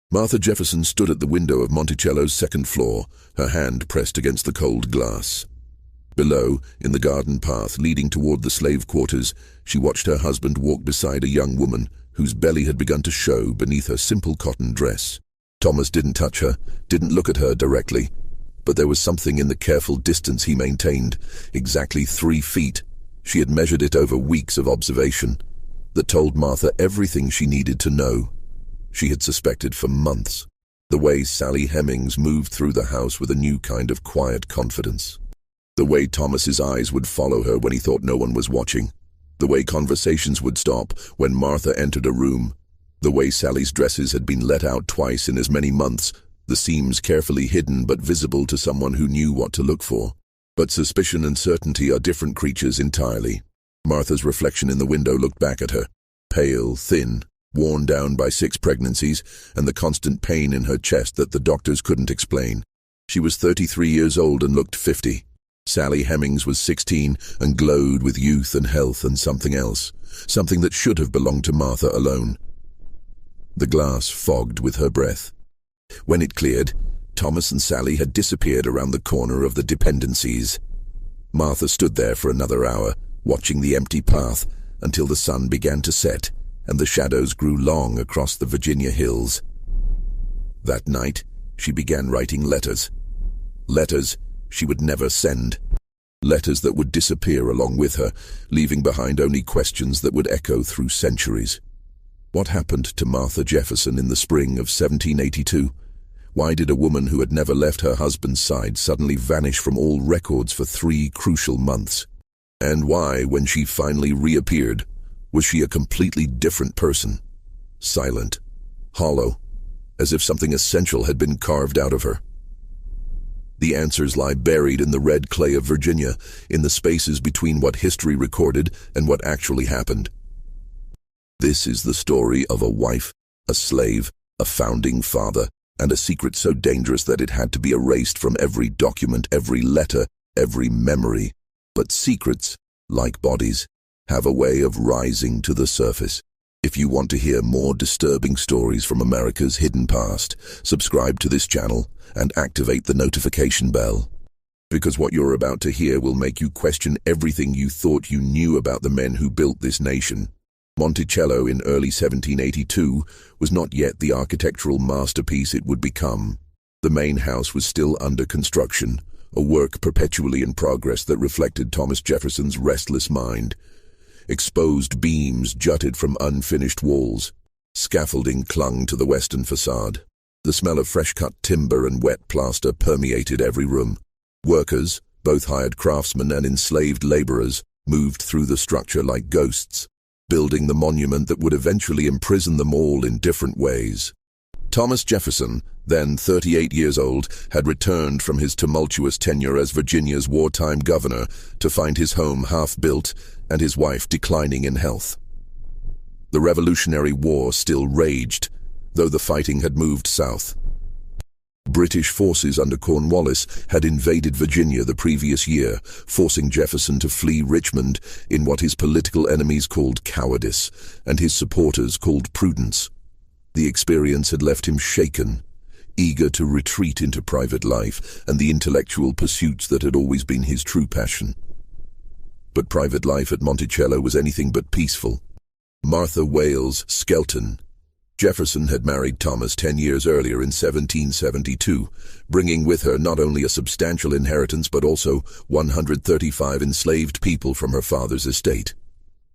Martha Jefferson stood at the window of Monticello's second floor, her hand pressed against the cold glass. Below, in the garden path leading toward the slave quarters, she watched her husband walk beside a young woman whose belly had begun to show beneath her simple cotton dress. Thomas didn't touch her, didn't look at her directly, but there was something in the careful distance he maintained, exactly 3 feet. She had measured it over weeks of observation, that told Martha everything she needed to know. She had suspected for months. The way Sally Hemings moved through the house with a new kind of quiet confidence. The way Thomas's eyes would follow her when he thought no one was watching. The way conversations would stop when Martha entered a room. The way Sally's dresses had been let out twice in as many months, the seams carefully hidden but visible to someone who knew what to look for. But suspicion and certainty are different creatures entirely. Martha's reflection in the window looked back at her, pale, thin, worn down by 6 pregnancies and the constant pain in her chest that the doctors couldn't explain. She was 33 years old and looked 50. Sally Hemings was 16 and glowed with youth and health and something else, something that should have belonged to Martha alone. The glass fogged with her breath. When it cleared, Thomas and Sally had disappeared around the corner of the dependencies. Martha stood there for another hour, watching the empty path until the sun began to set and the shadows grew long across the Virginia hills. That night, she began writing letters. Letters she would never send. Letters that would disappear along with her, leaving behind only questions that would echo through centuries. What happened to Martha Jefferson in the spring of 1782? Why did a woman who had never left her husband's side suddenly vanish from all records for 3 crucial months? And why, when she finally reappeared, was she a completely different person? Silent, hollow, as if something essential had been carved out of her. The answers lie buried in the red clay of Virginia, in the spaces between what history recorded and what actually happened. This is the story of a wife, a slave, a founding father, and a secret so dangerous that it had to be erased from every document, every letter, every memory. But secrets, like bodies, have a way of rising to the surface. If you want to hear more disturbing stories from America's hidden past, subscribe to this channel and activate the notification bell. Because what you're about to hear will make you question everything you thought you knew about the men who built this nation. Monticello in early 1782 was not yet the architectural masterpiece it would become. The main house was still under construction, a work perpetually in progress that reflected Thomas Jefferson's restless mind. Exposed beams jutted from unfinished walls. Scaffolding clung to the western facade. The smell of fresh-cut timber and wet plaster permeated every room. Workers, both hired craftsmen and enslaved laborers, moved through the structure like ghosts, building the monument that would eventually imprison them all in different ways. Thomas Jefferson, then 38 years old, had returned from his tumultuous tenure as Virginia's wartime governor to find his home half-built and his wife declining in health. The Revolutionary War still raged, though the fighting had moved south. British forces under Cornwallis had invaded Virginia the previous year, forcing Jefferson to flee Richmond in what his political enemies called cowardice and his supporters called prudence. The experience had left him shaken, eager to retreat into private life and the intellectual pursuits that had always been his true passion. But private life at Monticello was anything but peaceful. Martha Wales Skelton. Jefferson had married Thomas 10 years earlier in 1772, bringing with her not only a substantial inheritance but also 135 enslaved people from her father's estate.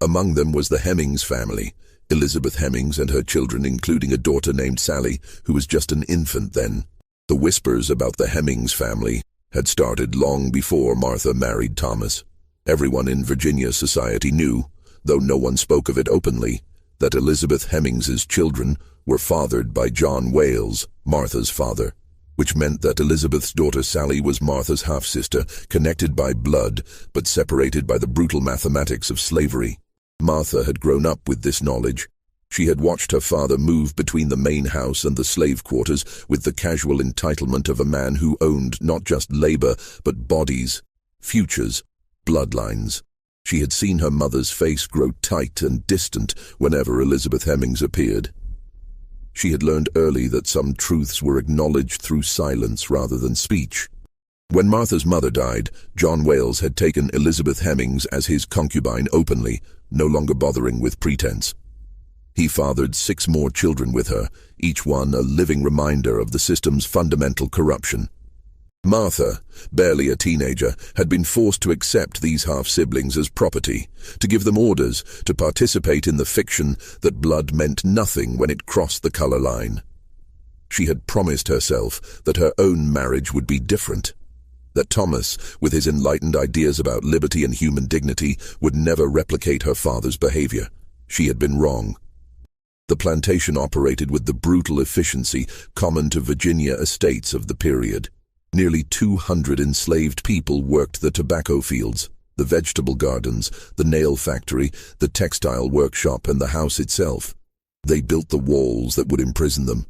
Among them was the Hemings family, Elizabeth Hemings and her children, including a daughter named Sally, who was just an infant then. The whispers about the Hemings family had started long before Martha married Thomas. Everyone in Virginia society knew, though no one spoke of it openly, that Elizabeth Hemings's children were fathered by John Wales, Martha's father, which meant that Elizabeth's daughter Sally was Martha's half-sister, connected by blood but separated by the brutal mathematics of slavery. Martha had grown up with this knowledge. She had watched her father move between the main house and the slave quarters with the casual entitlement of a man who owned not just labor but bodies, futures, bloodlines. She had seen her mother's face grow tight and distant whenever Elizabeth Hemings appeared. She had learned early that some truths were acknowledged through silence rather than speech. When Martha's mother died, John Wales had taken Elizabeth Hemings as his concubine openly, no longer bothering with pretense. He fathered 6 more children with her, each one a living reminder of the system's fundamental corruption. Martha, barely a teenager, had been forced to accept these half-siblings as property, to give them orders, to participate in the fiction that blood meant nothing when it crossed the color line. She had promised herself that her own marriage would be different, that Thomas, with his enlightened ideas about liberty and human dignity, would never replicate her father's behavior. She had been wrong. The plantation operated with the brutal efficiency common to Virginia estates of the period. Nearly 200 enslaved people worked the tobacco fields, the vegetable gardens, the nail factory, the textile workshop, and the house itself. They built the walls that would imprison them.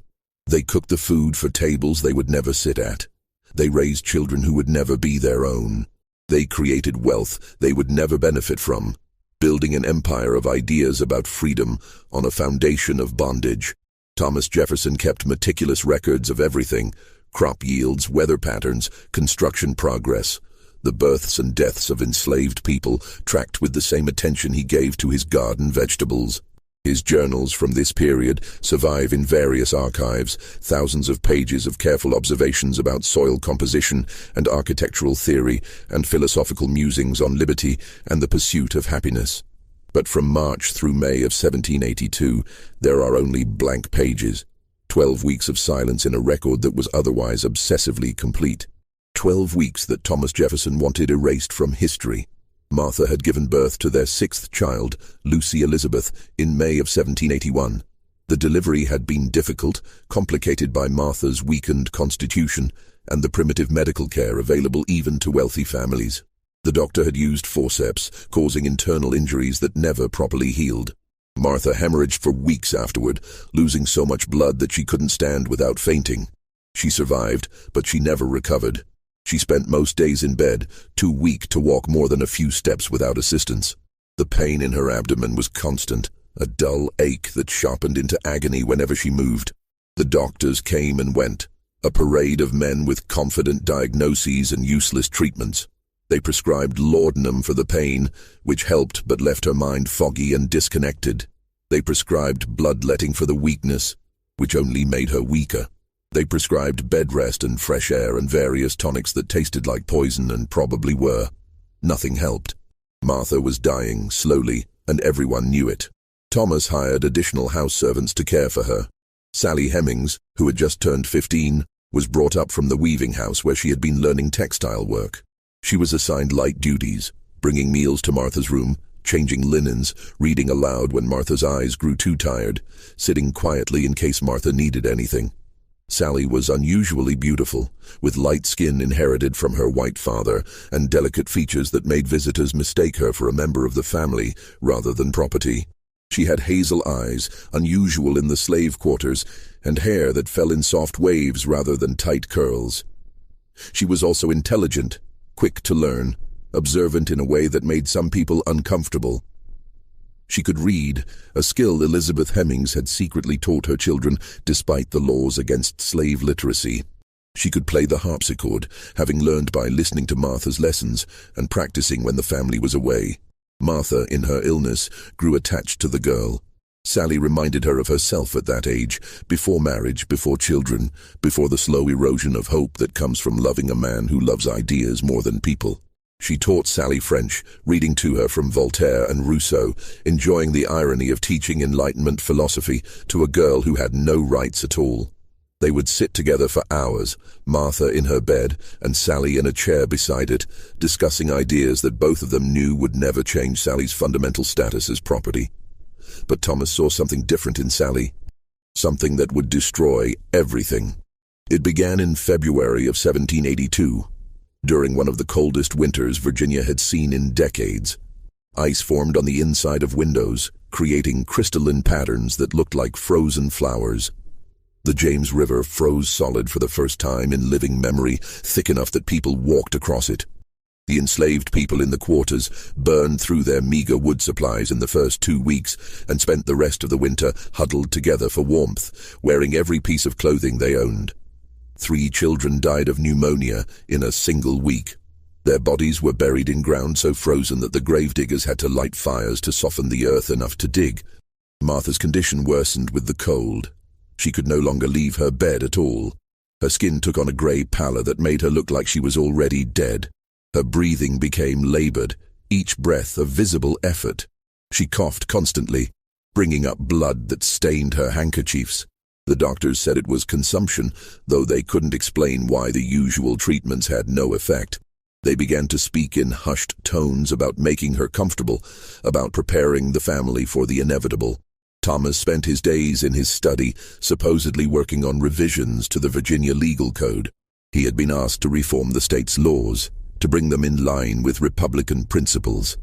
They cooked the food for tables they would never sit at. They raised children who would never be their own. They created wealth they would never benefit from, building an empire of ideas about freedom on a foundation of bondage. Thomas Jefferson kept meticulous records of everything: crop yields, weather patterns, construction progress. The births and deaths of enslaved people tracked with the same attention he gave to his garden vegetables. His journals from this period survive in various archives, thousands of pages of careful observations about soil composition and architectural theory, and philosophical musings on liberty and the pursuit of happiness. But from March through May of 1782, there are only blank pages. 12 weeks of silence in a record that was otherwise obsessively complete. 12 weeks that Thomas Jefferson wanted erased from history. Martha had given birth to their 6th child, Lucy Elizabeth, in May of 1781. The delivery had been difficult, complicated by Martha's weakened constitution and the primitive medical care available even to wealthy families. The doctor had used forceps, causing internal injuries that never properly healed. Martha hemorrhaged for weeks afterward, losing so much blood that she couldn't stand without fainting. She survived, but she never recovered. She spent most days in bed, too weak to walk more than a few steps without assistance. The pain in her abdomen was constant, a dull ache that sharpened into agony whenever she moved. The doctors came and went, a parade of men with confident diagnoses and useless treatments. They prescribed laudanum for the pain, which helped but left her mind foggy and disconnected. They prescribed bloodletting for the weakness, which only made her weaker. They prescribed bed rest and fresh air and various tonics that tasted like poison and probably were. Nothing helped. Martha was dying, slowly, and everyone knew it. Thomas hired additional house servants to care for her. Sally Hemings, who had just turned 15, was brought up from the weaving house where she had been learning textile work. She was assigned light duties, bringing meals to Martha's room, changing linens, reading aloud when Martha's eyes grew too tired, sitting quietly in case Martha needed anything. Sally was unusually beautiful, with light skin inherited from her white father and delicate features that made visitors mistake her for a member of the family rather than property. She had hazel eyes, unusual in the slave quarters, and hair that fell in soft waves rather than tight curls. She was also intelligent, quick to learn, observant in a way that made some people uncomfortable. She could read, a skill Elizabeth Hemings had secretly taught her children despite the laws against slave literacy. She could play the harpsichord, having learned by listening to Martha's lessons and practicing when the family was away. Martha, in her illness, grew attached to the girl. Sally reminded her of herself at that age, before marriage, before children, before the slow erosion of hope that comes from loving a man who loves ideas more than people. She taught Sally French, reading to her from Voltaire and Rousseau, enjoying the irony of teaching Enlightenment philosophy to a girl who had no rights at all. They would sit together for hours, Martha in her bed and Sally in a chair beside it, discussing ideas that both of them knew would never change Sally's fundamental status as property. But Thomas saw something different in Sally, something that would destroy everything. It began in February of 1782. During one of the coldest winters Virginia had seen in decades. Ice formed on the inside of windows, creating crystalline patterns that looked like frozen flowers. The James River froze solid for the first time in living memory, thick enough that people walked across it. The enslaved people in the quarters burned through their meager wood supplies in the first 2 weeks and spent the rest of the winter huddled together for warmth, wearing every piece of clothing they owned. 3 children died of pneumonia in a single week. Their bodies were buried in ground so frozen that the gravediggers had to light fires to soften the earth enough to dig. Martha's condition worsened with the cold. She could no longer leave her bed at all. Her skin took on a grey pallor that made her look like she was already dead. Her breathing became labored, each breath a visible effort. She coughed constantly, bringing up blood that stained her handkerchiefs. The doctors said it was consumption, though they couldn't explain why the usual treatments had no effect. They began to speak in hushed tones about making her comfortable, about preparing the family for the inevitable. Thomas spent his days in his study, supposedly working on revisions to the Virginia legal code. He had been asked to reform the state's laws, to bring them in line with Republican principles.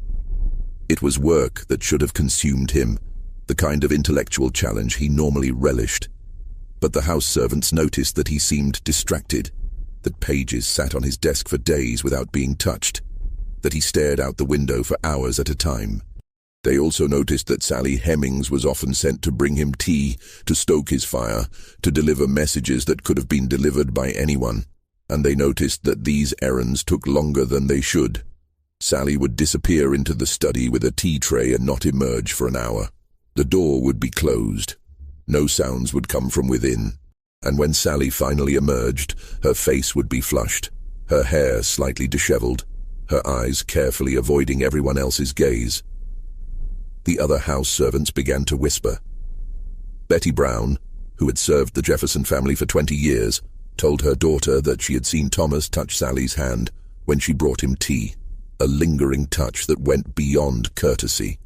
It was work that should have consumed him, the kind of intellectual challenge he normally relished. But the house servants noticed that he seemed distracted, that pages sat on his desk for days without being touched, that he stared out the window for hours at a time. They also noticed that Sally Hemings was often sent to bring him tea, to stoke his fire, to deliver messages that could have been delivered by anyone. And they noticed that these errands took longer than they should. Sally would disappear into the study with a tea tray and not emerge for an hour. The door would be closed. No sounds would come from within. And when Sally finally emerged, her face would be flushed, her hair slightly disheveled, her eyes carefully avoiding everyone else's gaze. The other house servants began to whisper. Betty Brown, who had served the Jefferson family for 20 years, told her daughter that she had seen Thomas touch Sally's hand when she brought him tea, a lingering touch that went beyond courtesy.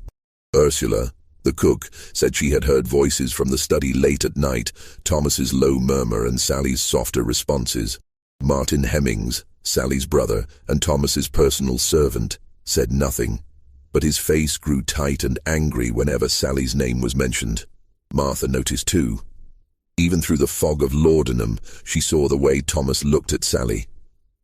Ursula, the cook, said she had heard voices from the study late at night, Thomas's low murmur and Sally's softer responses. Martin Hemings, Sally's brother and Thomas's personal servant, said nothing, but his face grew tight and angry whenever Sally's name was mentioned. Martha noticed too. Even through the fog of laudanum, she saw the way Thomas looked at Sally.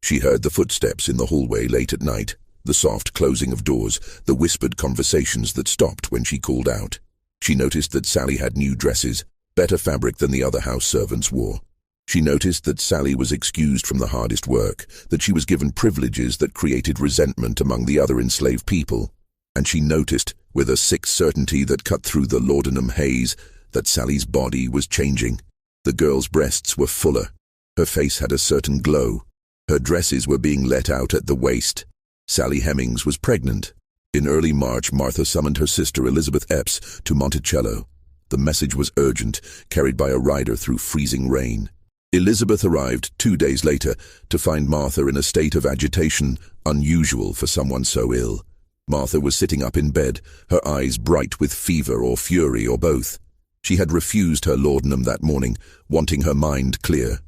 She heard the footsteps in the hallway late at night, the soft closing of doors, the whispered conversations that stopped when she called out. She noticed that Sally had new dresses, better fabric than the other house servants wore. She noticed that Sally was excused from the hardest work, that she was given privileges that created resentment among the other enslaved people. And she noticed, with a sick certainty that cut through the laudanum haze, that Sally's body was changing. The girl's breasts were fuller. Her face had a certain glow. Her dresses were being let out at the waist. Sally Hemings was pregnant. In early March, Martha summoned her sister Elizabeth Epps to Monticello. The message was urgent, carried by a rider through freezing rain. Elizabeth arrived 2 days later to find Martha in a state of agitation unusual for someone so ill. Martha was sitting up in bed, her eyes bright with fever or fury or both. She had refused her laudanum that morning, wanting her mind clear.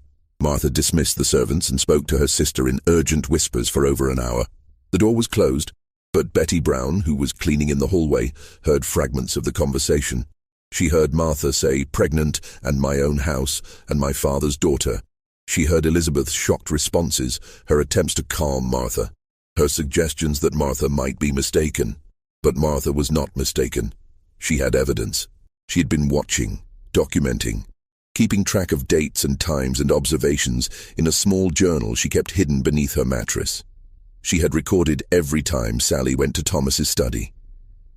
Martha dismissed the servants and spoke to her sister in urgent whispers for over an hour. The door was closed, but Betty Brown, who was cleaning in the hallway, heard fragments of the conversation. She heard Martha say, "pregnant, and my own house, and my father's daughter." She heard Elizabeth's shocked responses, her attempts to calm Martha, her suggestions that Martha might be mistaken. But Martha was not mistaken. She had evidence. She had been watching, documenting, keeping track of dates and times and observations in a small journal she kept hidden beneath her mattress. She had recorded every time Sally went to Thomas's study,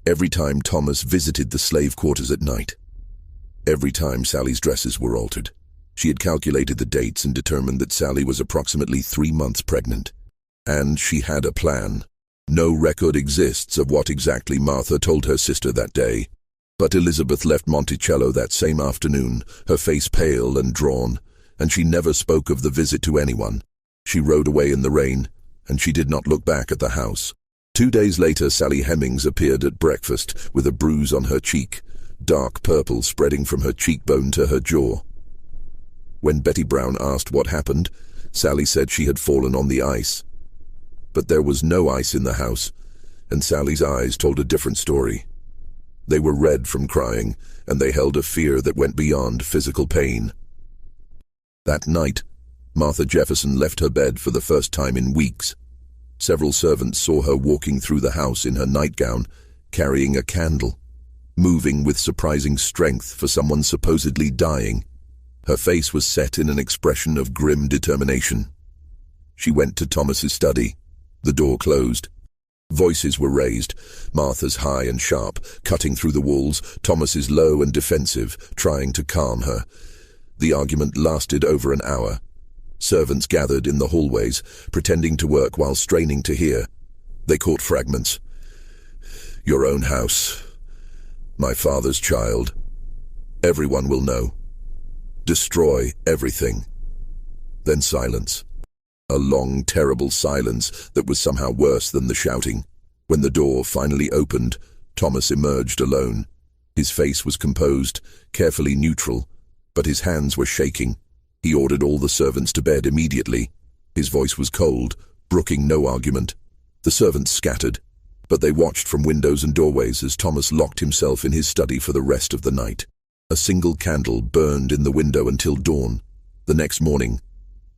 every time Thomas visited the slave quarters at night, every time Sally's dresses were altered. She had calculated the dates and determined that Sally was approximately 3 months pregnant. And she had a plan. No record exists of what exactly Martha told her sister that day. But Elizabeth left Monticello that same afternoon, her face pale and drawn, and she never spoke of the visit to anyone. She rode away in the rain, and she did not look back at the house. 2 days later, Sally Hemings appeared at breakfast with a bruise on her cheek, dark purple spreading from her cheekbone to her jaw. When Betty Brown asked what happened, Sally said she had fallen on the ice. But there was no ice in the house, and Sally's eyes told a different story. They were red from crying, and they held a fear that went beyond physical pain. That night, Martha Jefferson left her bed for the first time in weeks. Several servants saw her walking through the house in her nightgown, carrying a candle, moving with surprising strength for someone supposedly dying. Her face was set in an expression of grim determination. She went to Thomas's study. The door closed. Voices were raised, Martha's high and sharp, cutting through the walls, Thomas's low and defensive, trying to calm her. The argument lasted over an hour. Servants gathered in the hallways, pretending to work while straining to hear. They caught fragments. "Your own house. My father's child. Everyone will know. Destroy everything." Then silence. A long, terrible silence that was somehow worse than the shouting. When the door finally opened, Thomas emerged alone. His face was composed, carefully neutral, but his hands were shaking. He ordered all the servants to bed immediately. His voice was cold, brooking no argument. The servants scattered, but they watched from windows and doorways as Thomas locked himself in his study for the rest of the night. A single candle burned in the window until dawn. The next morning,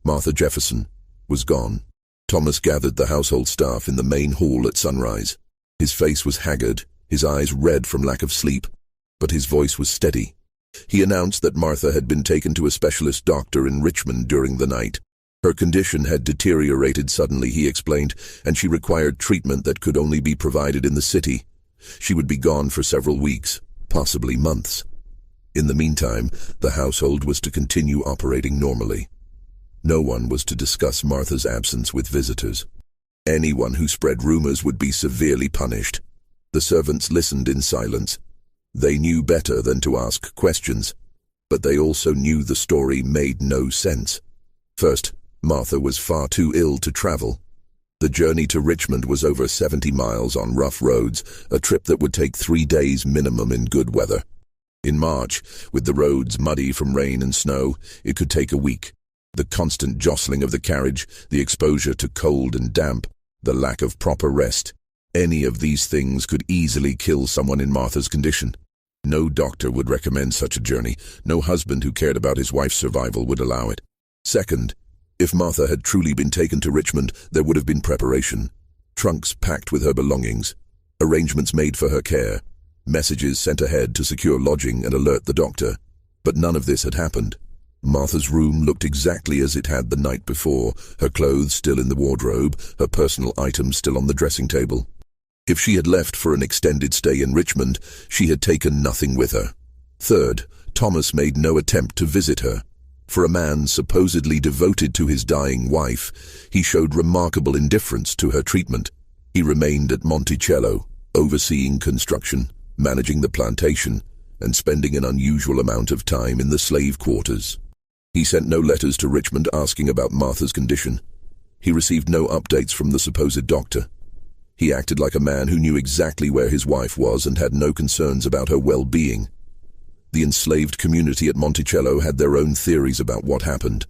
Martha Jefferson was gone. Thomas gathered the household staff in the main hall at sunrise. His face was haggard, his eyes red from lack of sleep, but his voice was steady. He announced that Martha had been taken to a specialist doctor in Richmond during the night. Her condition had deteriorated suddenly, he explained, and she required treatment that could only be provided in the city. She would be gone for several weeks, possibly months. In the meantime, the household was to continue operating normally. No one was to discuss Martha's absence with visitors. Anyone who spread rumors would be severely punished. The servants listened in silence. They knew better than to ask questions, but they also knew the story made no sense. First, Martha was far too ill to travel. The journey to Richmond was over 70 miles on rough roads, a trip that would take 3 days minimum in good weather. In March, with the roads muddy from rain and snow, it could take a week. The constant jostling of the carriage, the exposure to cold and damp, the lack of proper rest, any of these things could easily kill someone in Martha's condition. No doctor would recommend such a journey. No husband who cared about his wife's survival would allow it. Second, if Martha had truly been taken to Richmond, there would have been preparation. Trunks packed with her belongings, arrangements made for her care, messages sent ahead to secure lodging and alert the doctor. But none of this had happened. Martha's room looked exactly as it had the night before, her clothes still in the wardrobe, her personal items still on the dressing table. If she had left for an extended stay in Richmond, she had taken nothing with her. Third, Thomas made no attempt to visit her. For a man supposedly devoted to his dying wife, he showed remarkable indifference to her treatment. He remained at Monticello, overseeing construction, managing the plantation, and spending an unusual amount of time in the slave quarters. He sent no letters to Richmond asking about Martha's condition. He received no updates from the supposed doctor. He acted like a man who knew exactly where his wife was and had no concerns about her well-being. The enslaved community at Monticello had their own theories about what happened.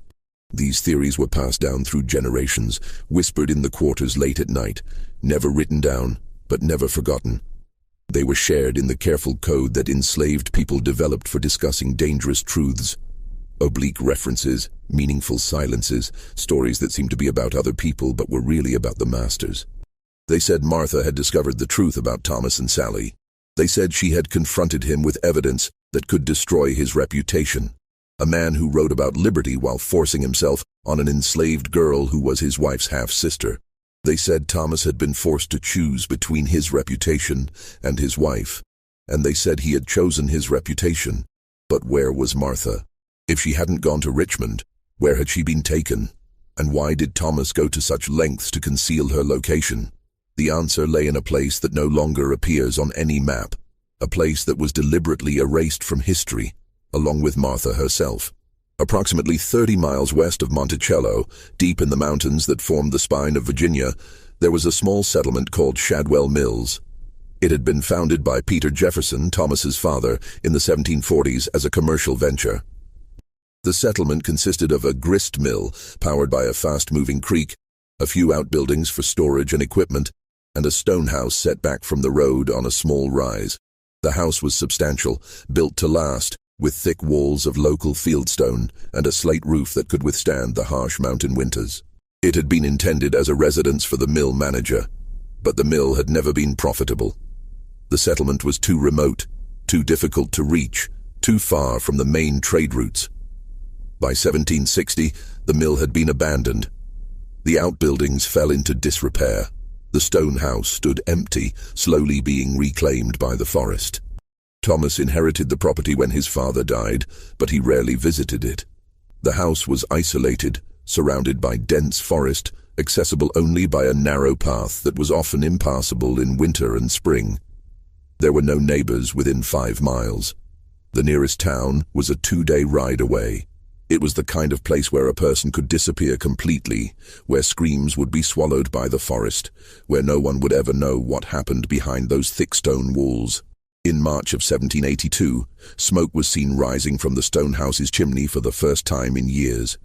These theories were passed down through generations, whispered in the quarters late at night, never written down, but never forgotten. They were shared in the careful code that enslaved people developed for discussing dangerous truths. Oblique references, meaningful silences, stories that seemed to be about other people but were really about the masters. They said Martha had discovered the truth about Thomas and Sally. They said she had confronted him with evidence that could destroy his reputation. A man who wrote about liberty while forcing himself on an enslaved girl who was his wife's half-sister. They said Thomas had been forced to choose between his reputation and his wife, and they said he had chosen his reputation. But where was Martha? If she hadn't gone to Richmond, where had she been taken? And why did Thomas go to such lengths to conceal her location? The answer lay in a place that no longer appears on any map, a place that was deliberately erased from history, along with Martha herself. Approximately 30 miles west of Monticello, deep in the mountains that formed the spine of Virginia, there was a small settlement called Shadwell Mills. It had been founded by Peter Jefferson, Thomas's father, in the 1740s as a commercial venture. The settlement consisted of a grist mill powered by a fast-moving creek, a few outbuildings for storage and equipment, and a stone house set back from the road on a small rise. The house was substantial, built to last, with thick walls of local fieldstone and a slate roof that could withstand the harsh mountain winters. It had been intended as a residence for the mill manager, but the mill had never been profitable. The settlement was too remote, too difficult to reach, too far from the main trade routes. By 1760, the mill had been abandoned. The outbuildings fell into disrepair. The stone house stood empty, slowly being reclaimed by the forest. Thomas inherited the property when his father died, but he rarely visited it. The house was isolated, surrounded by dense forest, accessible only by a narrow path that was often impassable in winter and spring. There were no neighbors within 5 miles. The nearest town was a 2-day ride away. It was the kind of place where a person could disappear completely, where screams would be swallowed by the forest, where no one would ever know what happened behind those thick stone walls. In March of 1782, smoke was seen rising from the stone house's chimney for the first time in years.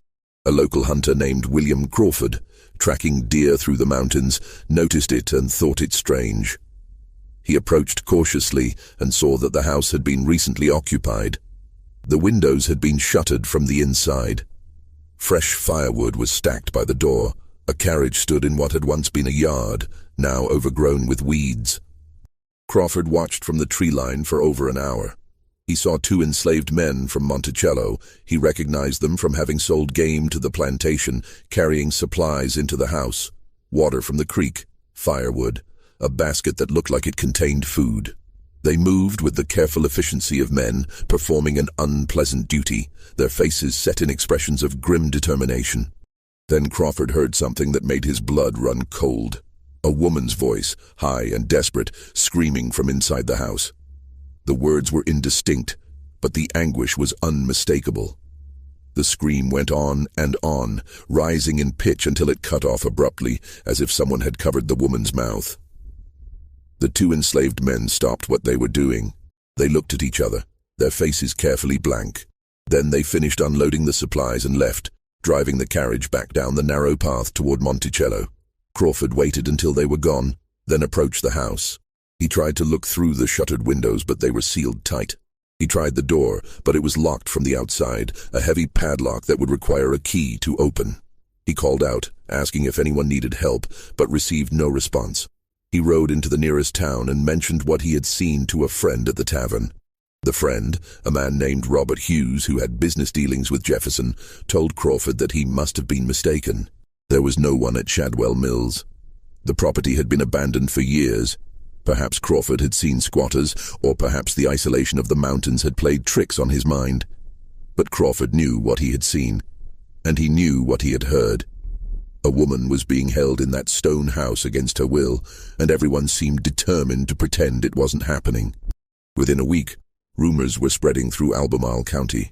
A local hunter named William Crawford, tracking deer through the mountains, noticed it and thought it strange. He approached cautiously and saw that the house had been recently occupied. The windows had been shuttered from the inside. Fresh firewood was stacked by the door. A carriage stood in what had once been a yard, now overgrown with weeds. Crawford watched from the tree line for over an hour. He saw 2 enslaved men from Monticello. He recognized them from having sold game to the plantation, carrying supplies into the house. Water from the creek, firewood, a basket that looked like it contained food. They moved with the careful efficiency of men, performing an unpleasant duty, their faces set in expressions of grim determination. Then Crawford heard something that made his blood run cold. A woman's voice, high and desperate, screaming from inside the house. The words were indistinct, but the anguish was unmistakable. The scream went on, rising in pitch until it cut off abruptly, as if someone had covered the woman's mouth. The 2 enslaved men stopped what they were doing. They looked at each other, their faces carefully blank. Then they finished unloading the supplies and left, driving the carriage back down the narrow path toward Monticello. Crawford waited until they were gone, then approached the house. He tried to look through the shuttered windows, but they were sealed tight. He tried the door, but it was locked from the outside, a heavy padlock that would require a key to open. He called out, asking if anyone needed help, but received no response. He rode into the nearest town and mentioned what he had seen to a friend at the tavern. The friend, a man named Robert Hughes who had business dealings with Jefferson, told Crawford that he must have been mistaken. There was no one at Shadwell Mills. The property had been abandoned for years. Perhaps Crawford had seen squatters, or perhaps the isolation of the mountains had played tricks on his mind. But Crawford knew what he had seen, and he knew what he had heard. A woman was being held in that stone house against her will, and everyone seemed determined to pretend it wasn't happening. Within a week, rumors were spreading through Albemarle County.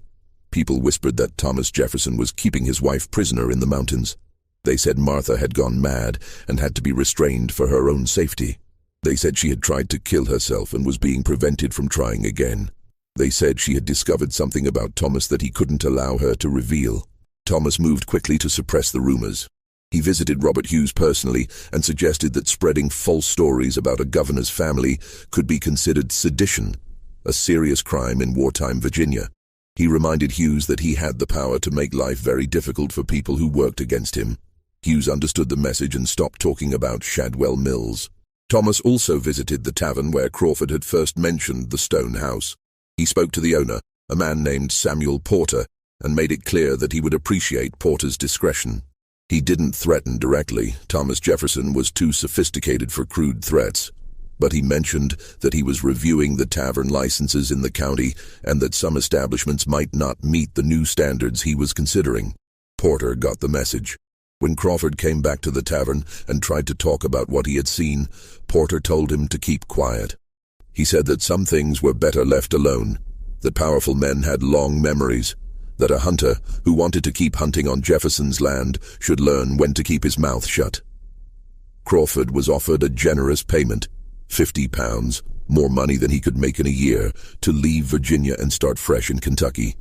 People whispered that Thomas Jefferson was keeping his wife prisoner in the mountains. They said Martha had gone mad and had to be restrained for her own safety. They said she had tried to kill herself and was being prevented from trying again. They said she had discovered something about Thomas that he couldn't allow her to reveal. Thomas moved quickly to suppress the rumors. He visited Robert Hughes personally and suggested that spreading false stories about a governor's family could be considered sedition, a serious crime in wartime Virginia. He reminded Hughes that he had the power to make life very difficult for people who worked against him. Hughes understood the message and stopped talking about Shadwell Mills. Thomas also visited the tavern where Crawford had first mentioned the stone house. He spoke to the owner, a man named Samuel Porter, and made it clear that he would appreciate Porter's discretion. He didn't threaten directly. Thomas Jefferson was too sophisticated for crude threats. But he mentioned that he was reviewing the tavern licenses in the county and that some establishments might not meet the new standards he was considering. Porter got the message. When Crawford came back to the tavern and tried to talk about what he had seen, Porter told him to keep quiet. He said that some things were better left alone, that powerful men had long memories, that a hunter who wanted to keep hunting on Jefferson's land should learn when to keep his mouth shut. Crawford was offered a generous payment, £50, more money than he could make in a year, to leave Virginia and start fresh in Kentucky.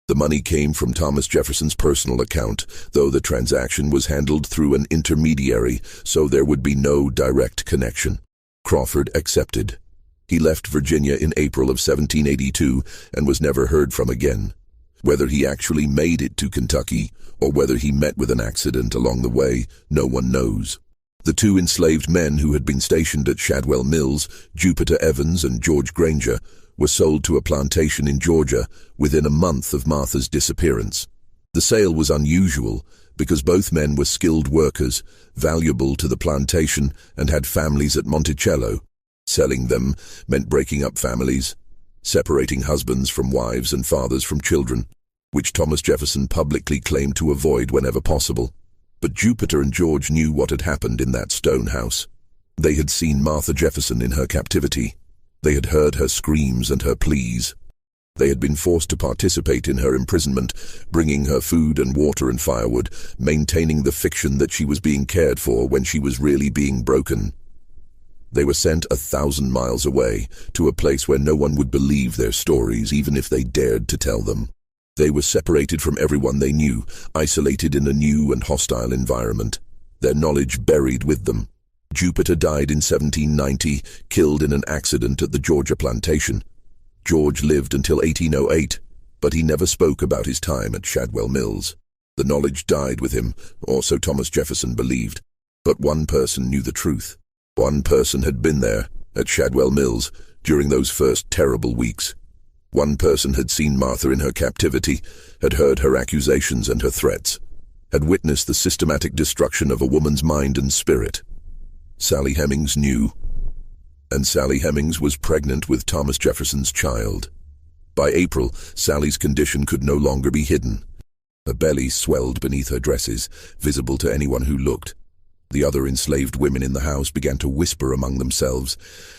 The money came from Thomas Jefferson's personal account, though the transaction was handled through an intermediary, so there would be no direct connection. Crawford accepted. He left Virginia in April of 1782 and was never heard from again. Whether he actually made it to Kentucky, or whether he met with an accident along the way, no one knows. The two enslaved men who had been stationed at Shadwell Mills, Jupiter Evans and George Granger, were sold to a plantation in Georgia within a month of Martha's disappearance. The sale was unusual because both men were skilled workers, valuable to the plantation, and had families at Monticello. Selling them meant breaking up families, separating husbands from wives and fathers from children, which Thomas Jefferson publicly claimed to avoid whenever possible. But Jupiter and George knew what had happened in that stone house. They had seen Martha Jefferson in her captivity. They had heard her screams and her pleas. They had been forced to participate in her imprisonment, bringing her food and water and firewood, maintaining the fiction that she was being cared for when she was really being broken. They were sent 1,000 miles away, to a place where no one would believe their stories, even if they dared to tell them. They were separated from everyone they knew, isolated in a new and hostile environment, their knowledge buried with them. Jupiter died in 1790, killed in an accident at the Georgia plantation. George lived until 1808, but he never spoke about his time at Shadwell Mills. The knowledge died with him, or so Thomas Jefferson believed. But one person knew the truth. One person had been there, at Shadwell Mills, during those first terrible weeks. One person had seen Martha in her captivity, had heard her accusations and her threats, had witnessed the systematic destruction of a woman's mind and spirit. Sally Hemings knew. And Sally Hemings was pregnant with Thomas Jefferson's child. By April, Sally's condition could no longer be hidden. Her belly swelled beneath her dresses, visible to anyone who looked. The other enslaved women in the house began to whisper among themselves,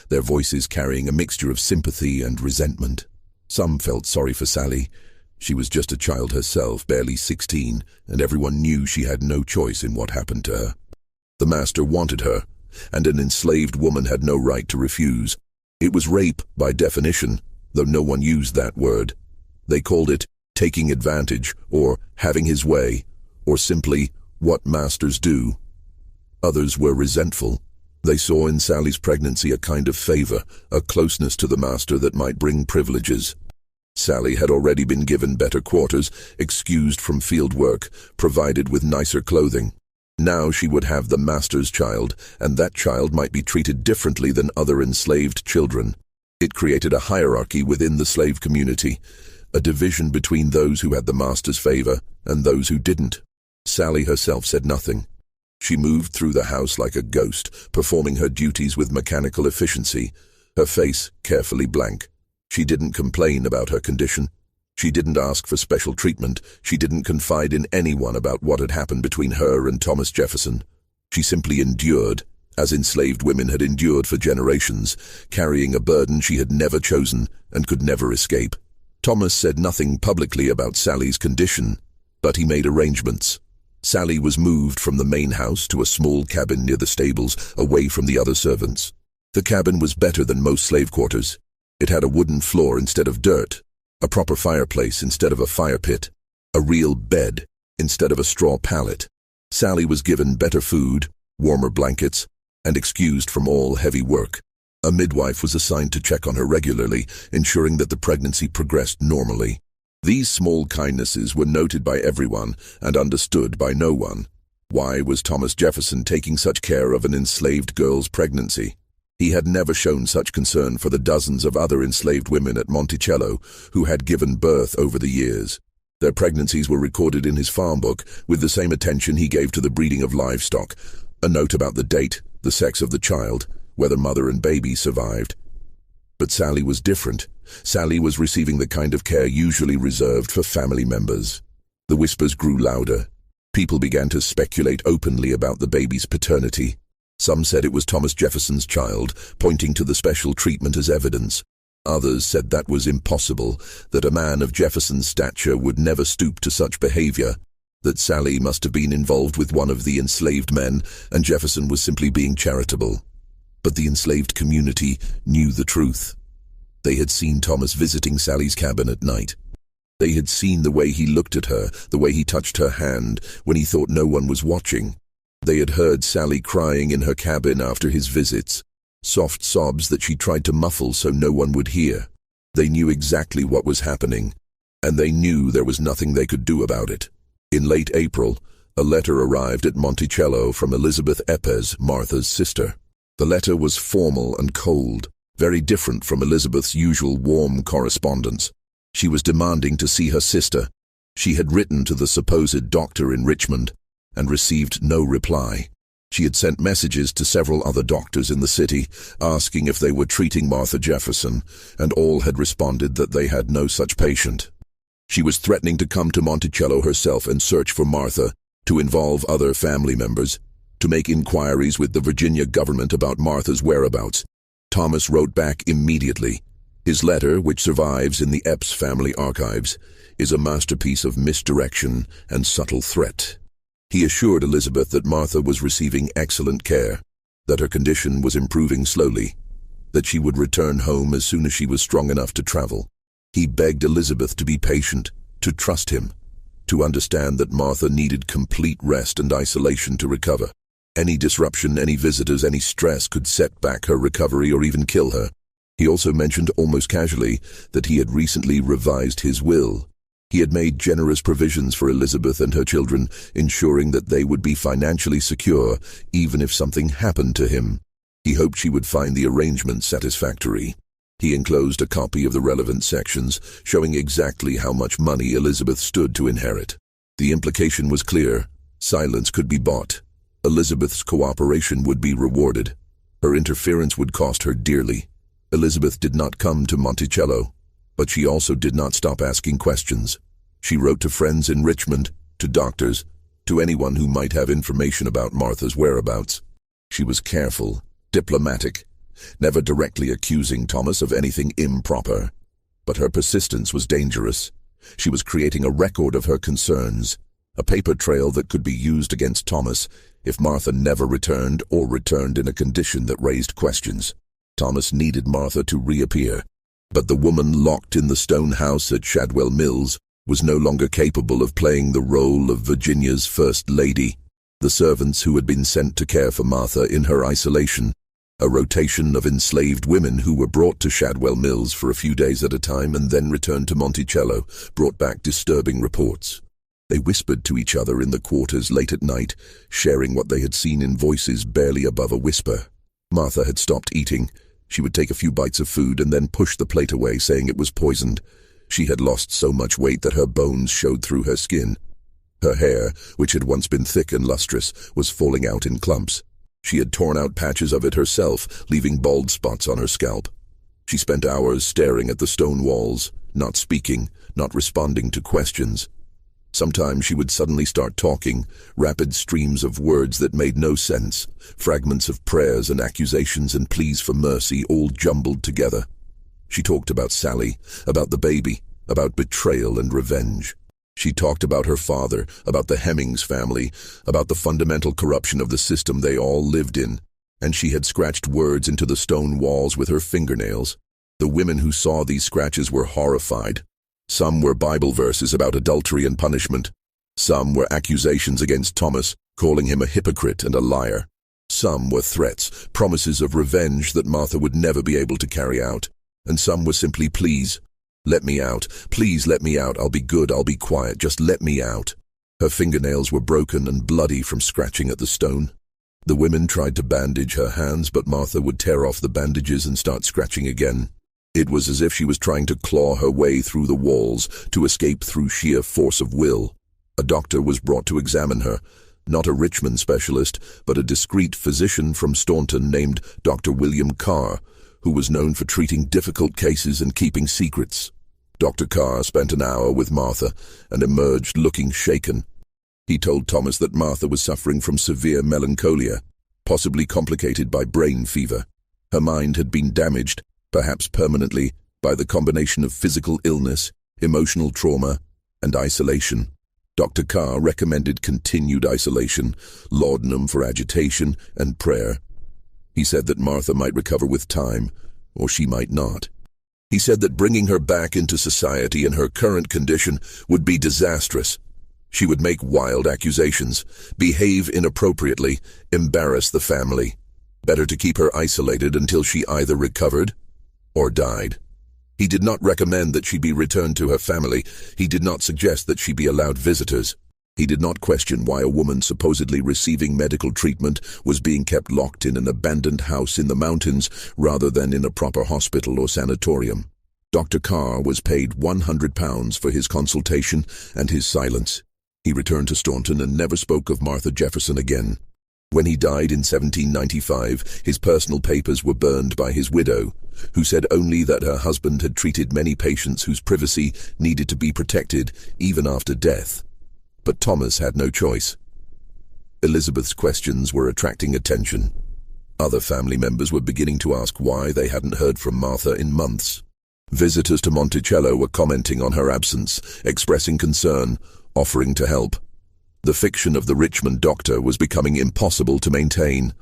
their voices carrying a mixture of sympathy and resentment. Some felt sorry for Sally. She was just a child herself, barely 16, and everyone knew she had no choice in what happened to her. The master wanted her, and an enslaved woman had no right to refuse. It was rape by definition, though no one used that word. They called it taking advantage, or having his way, or simply what masters do. Others were resentful. They saw in Sally's pregnancy a kind of favor, a closeness to the master that might bring privileges. Sally had already been given better quarters, excused from field work, provided with nicer clothing. Now she would have the master's child, and that child might be treated differently than other enslaved children. It created a hierarchy within the slave community, a division between those who had the master's favor and those who didn't. Sally herself said nothing. She moved through the house like a ghost, performing her duties with mechanical efficiency, her face carefully blank. She didn't complain about her condition. She didn't ask for special treatment. She didn't confide in anyone about what had happened between her and Thomas Jefferson. She simply endured, as enslaved women had endured for generations, carrying a burden she had never chosen and could never escape. Thomas said nothing publicly about Sally's condition, but he made arrangements. Sally was moved from the main house to a small cabin near the stables, away from the other servants. The cabin was better than most slave quarters. It had a wooden floor instead of dirt, a proper fireplace instead of a fire pit, a real bed instead of a straw pallet. Sally was given better food, warmer blankets, and excused from all heavy work. A midwife was assigned to check on her regularly, ensuring that the pregnancy progressed normally. These small kindnesses were noted by everyone and understood by no one. Why was Thomas Jefferson taking such care of an enslaved girl's pregnancy? He had never shown such concern for the dozens of other enslaved women at Monticello who had given birth over the years. Their pregnancies were recorded in his farm book with the same attention he gave to the breeding of livestock, a note about the date, the sex of the child, whether mother and baby survived. But Sally was different. Sally was receiving the kind of care usually reserved for family members. The whispers grew louder. People began to speculate openly about the baby's paternity. Some said it was Thomas Jefferson's child, pointing to the special treatment as evidence. Others said that was impossible, that a man of Jefferson's stature would never stoop to such behavior, that Sally must have been involved with one of the enslaved men, and Jefferson was simply being charitable. But the enslaved community knew the truth. They had seen Thomas visiting Sally's cabin at night. They had seen the way he looked at her, the way he touched her hand when he thought no one was watching. They had heard Sally crying in her cabin after his visits, soft sobs that she tried to muffle so no one would hear. They knew exactly what was happening. and they knew there was nothing they could do about it. In late April, a letter arrived at Monticello from Elizabeth Epes, Martha's sister. The letter was formal and cold, very different from Elizabeth's usual warm correspondence. She was demanding to see her sister. She had written to the supposed doctor in Richmond and received no reply. She had sent messages to several other doctors in the city, asking if they were treating Martha Jefferson, and all had responded that they had no such patient. She was threatening to come to Monticello herself and search for Martha, to involve other family members, to make inquiries with the Virginia government about Martha's whereabouts. Thomas wrote back immediately. His letter, which survives in the Epes family archives, is a masterpiece of misdirection and subtle threat. He assured Elizabeth that Martha was receiving excellent care, that her condition was improving slowly, that she would return home as soon as she was strong enough to travel. He begged Elizabeth to be patient, to trust him, to understand that Martha needed complete rest and isolation to recover. Any disruption, any visitors, any stress could set back her recovery or even kill her. He also mentioned almost casually that he had recently revised his will. He had made generous provisions for Elizabeth and her children, ensuring that they would be financially secure even if something happened to him. He hoped she would find the arrangement satisfactory. He enclosed a copy of the relevant sections, showing exactly how much money Elizabeth stood to inherit. The implication was clear. Silence could be bought. Elizabeth's cooperation would be rewarded. Her interference would cost her dearly. Elizabeth did not come to Monticello, but she also did not stop asking questions. She wrote to friends in Richmond, to doctors, to anyone who might have information about Martha's whereabouts. She was careful, diplomatic, never directly accusing Thomas of anything improper. But her persistence was dangerous. She was creating a record of her concerns, a paper trail that could be used against Thomas if Martha never returned or returned in a condition that raised questions. Thomas needed Martha to reappear, but the woman locked in the stone house at Shadwell Mills was no longer capable of playing the role of Virginia's First Lady. The servants who had been sent to care for Martha in her isolation, a rotation of enslaved women who were brought to Shadwell Mills for a few days at a time and then returned to Monticello, brought back disturbing reports. They whispered to each other in the quarters late at night, sharing what they had seen in voices barely above a whisper. Martha had stopped eating. She would take a few bites of food and then push the plate away, saying it was poisoned. She had lost so much weight that her bones showed through her skin. Her hair, which had once been thick and lustrous, was falling out in clumps. She had torn out patches of it herself, leaving bald spots on her scalp. She spent hours staring at the stone walls, not speaking, not responding to questions. Sometimes she would suddenly start talking, rapid streams of words that made no sense, fragments of prayers and accusations and pleas for mercy all jumbled together. She talked about Sally, about the baby, about betrayal and revenge. She talked about her father, about the Hemmings family, about the fundamental corruption of the system they all lived in, and she had scratched words into the stone walls with her fingernails. The women who saw these scratches were horrified. Some were Bible verses about adultery and punishment. Some were accusations against Thomas, calling him a hypocrite and a liar. Some were threats, promises of revenge that Martha would never be able to carry out. And some were simply pleas. Let me out. Please let me out. I'll be good. I'll be quiet. Just let me out. Her fingernails were broken and bloody from scratching at the stone. The women tried to bandage her hands, but Martha would tear off the bandages and start scratching again. It was as if she was trying to claw her way through the walls, to escape through sheer force of will. A doctor was brought to examine her, not a Richmond specialist, but a discreet physician from Staunton named Dr. William Carr, who was known for treating difficult cases and keeping secrets. Dr. Carr spent an hour with Martha and emerged looking shaken. He told Thomas that Martha was suffering from severe melancholia, possibly complicated by brain fever. Her mind had been damaged, perhaps permanently, by the combination of physical illness, emotional trauma, and isolation. Dr. Carr recommended continued isolation, laudanum for agitation, and prayer. He said that Martha might recover with time, or she might not. He said that bringing her back into society in her current condition would be disastrous. She would make wild accusations, behave inappropriately, embarrass the family. Better to keep her isolated until she either recovered or died. He did not recommend that she be returned to her family. He did not suggest that she be allowed visitors. He did not question why a woman supposedly receiving medical treatment was being kept locked in an abandoned house in the mountains rather than in a proper hospital or sanatorium. Dr. Carr was paid £100 for his consultation and his silence. He returned to Staunton and never spoke of Martha Jefferson again. When he died in 1795, his personal papers were burned by his widow, who said only that her husband had treated many patients whose privacy needed to be protected even after death. But Thomas had no choice. Elizabeth's questions were attracting attention. Other family members were beginning to ask why they hadn't heard from Martha in months. Visitors to Monticello were commenting on her absence, expressing concern, offering to help. The fiction of the Richmond doctor was becoming impossible to maintain.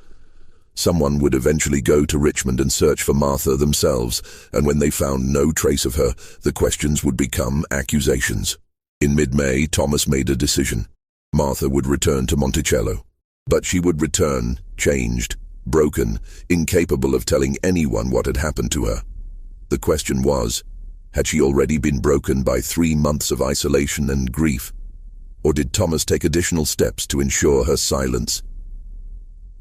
Someone would eventually go to Richmond and search for Martha themselves, and when they found no trace of her, the questions would become accusations. In mid-May, Thomas made a decision. Martha would return to Monticello. But she would return, changed, broken, incapable of telling anyone what had happened to her. The question was, had she already been broken by 3 months of isolation and grief? Or did Thomas take additional steps to ensure her silence?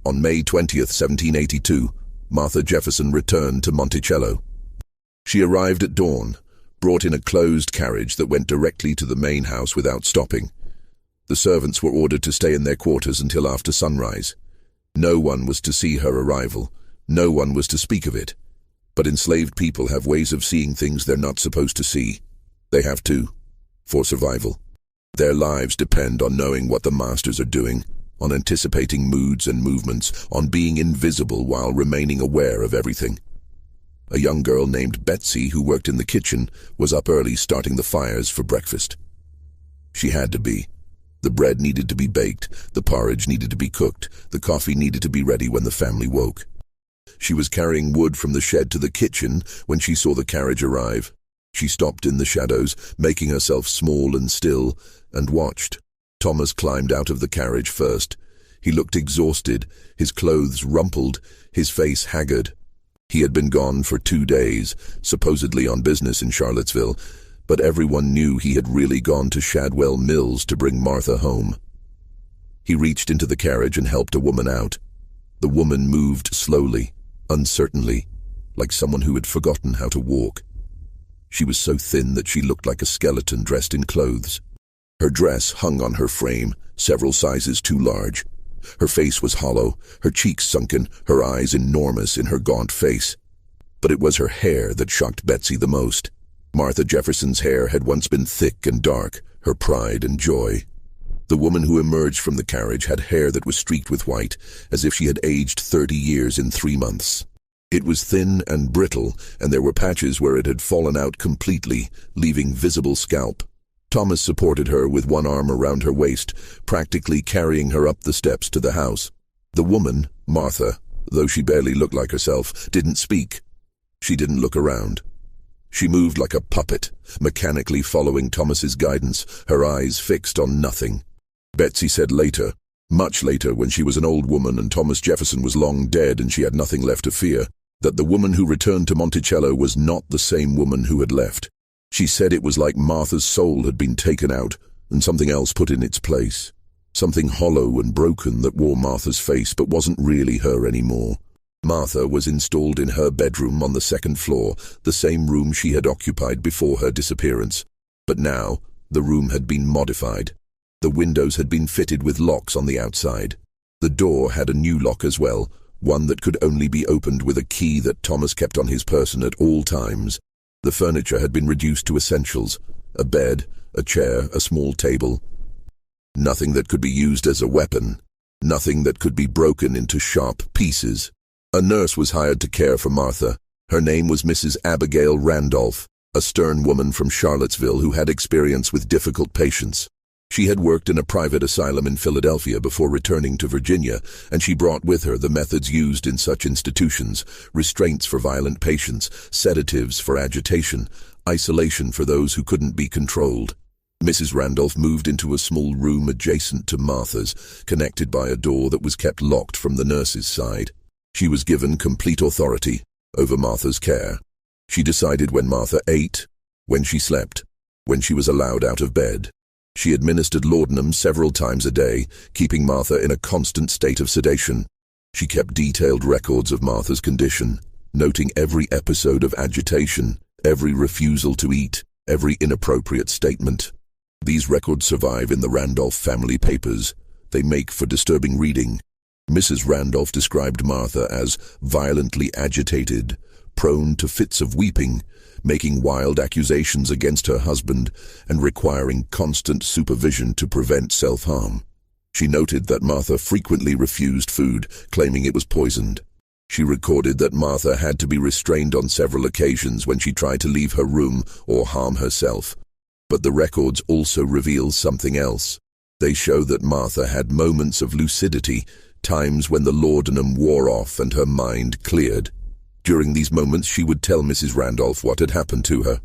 On May 20th, 1782, Martha Jefferson returned to Monticello. She arrived at dawn, brought in a closed carriage that went directly to the main house without stopping. The servants were ordered to stay in their quarters until after sunrise. No one was to see her arrival. No one was to speak of it. But enslaved people have ways of seeing things they're not supposed to see. They have to, for survival. Their lives depend on knowing what the masters are doing, on anticipating moods and movements, on being invisible while remaining aware of everything. A young girl named Betsy, who worked in the kitchen, was up early starting the fires for breakfast. She had to be. The bread needed to be baked, the porridge needed to be cooked, the coffee needed to be ready when the family woke. She was carrying wood from the shed to the kitchen when she saw the carriage arrive. She stopped in the shadows, making herself small and still, and watched. Thomas climbed out of the carriage first. He looked exhausted, his clothes rumpled, his face haggard. He had been gone for 2 days, supposedly on business in Charlottesville, but everyone knew he had really gone to Shadwell Mills to bring Martha home. He reached into the carriage and helped a woman out. The woman moved slowly, uncertainly, like someone who had forgotten how to walk. She was so thin that she looked like a skeleton dressed in clothes. Her dress hung on her frame, several sizes too large. Her face was hollow, her cheeks sunken, her eyes enormous in her gaunt face. But it was her hair that shocked Betsy the most. Martha Jefferson's hair had once been thick and dark, her pride and joy. The woman who emerged from the carriage had hair that was streaked with white, as if she had aged 30 years in 3 months. It was thin and brittle, and there were patches where it had fallen out completely, leaving visible scalp. Thomas supported her with one arm around her waist, practically carrying her up the steps to the house. The woman, Martha, though she barely looked like herself, didn't speak. She didn't look around. She moved like a puppet, mechanically following Thomas's guidance, her eyes fixed on nothing. Betsy said later, much later when she was an old woman and Thomas Jefferson was long dead and she had nothing left to fear, that the woman who returned to Monticello was not the same woman who had left. She said it was like Martha's soul had been taken out and something else put in its place. Something hollow and broken that wore Martha's face but wasn't really her anymore. Martha was installed in her bedroom on the 2nd floor, the same room she had occupied before her disappearance. But now, the room had been modified. The windows had been fitted with locks on the outside. The door had a new lock as well, one that could only be opened with a key that Thomas kept on his person at all times. The furniture had been reduced to essentials: a bed, a chair, a small table. Nothing that could be used as a weapon. Nothing that could be broken into sharp pieces. A nurse was hired to care for Martha. Her name was Mrs. Abigail Randolph, a stern woman from Charlottesville who had experience with difficult patients. She had worked in a private asylum in Philadelphia before returning to Virginia, and she brought with her the methods used in such institutions: restraints for violent patients, sedatives for agitation, isolation for those who couldn't be controlled. Mrs. Randolph moved into a small room adjacent to Martha's, connected by a door that was kept locked from the nurse's side. She was given complete authority over Martha's care. She decided when Martha ate, when she slept, when she was allowed out of bed. She administered laudanum several times a day, keeping Martha in a constant state of sedation. She kept detailed records of Martha's condition, noting every episode of agitation, every refusal to eat, every inappropriate statement. These records survive in the Randolph family papers. They make for disturbing reading. Mrs. Randolph described Martha as violently agitated, prone to fits of weeping, making wild accusations against her husband, and requiring constant supervision to prevent self-harm. She noted that Martha frequently refused food, claiming it was poisoned. She recorded that Martha had to be restrained on several occasions when she tried to leave her room or harm herself. But the records also reveal something else. They show that Martha had moments of lucidity, times when the laudanum wore off and her mind cleared. During these moments, she would tell Mrs. Randolph what had happened to her.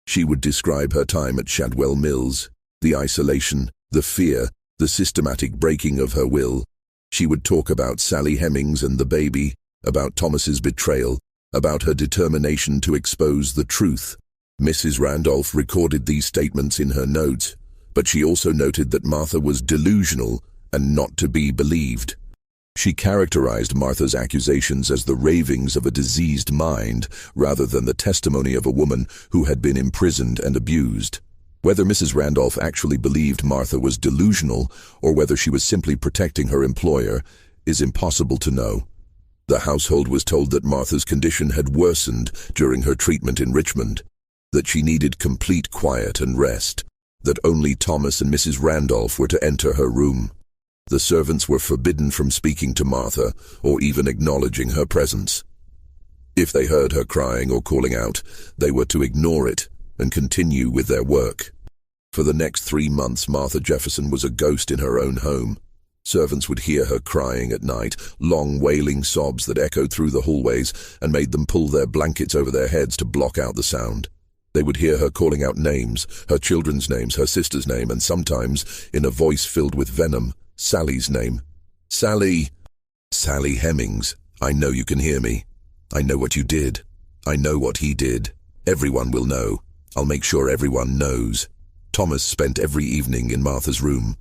She would describe her time at Shadwell Mills, the isolation, the fear, the systematic breaking of her will. She would talk about Sally Hemings and the baby, about Thomas's betrayal, about her determination to expose the truth. Mrs. Randolph recorded these statements in her notes, but she also noted that Martha was delusional and not to be believed. She characterized Martha's accusations as the ravings of a diseased mind rather than the testimony of a woman who had been imprisoned and abused. Whether Mrs. Randolph actually believed Martha was delusional or whether she was simply protecting her employer is impossible to know. The household was told that Martha's condition had worsened during her treatment in Richmond, that she needed complete quiet and rest, that only Thomas and Mrs. Randolph were to enter her room. The servants were forbidden from speaking to Martha or even acknowledging her presence. If they heard her crying or calling out, they were to ignore it and continue with their work. For the next 3 months, Martha Jefferson was a ghost in her own home. Servants would hear her crying at night, long wailing sobs that echoed through the hallways and made them pull their blankets over their heads to block out the sound. They would hear her calling out names, her children's names, her sister's name, and sometimes, in a voice filled with venom, Sally's name. Sally Hemings, I know you can hear me. I know what you did. I know what he did. Everyone will know. I'll make sure everyone knows. Thomas spent every evening in Martha's room.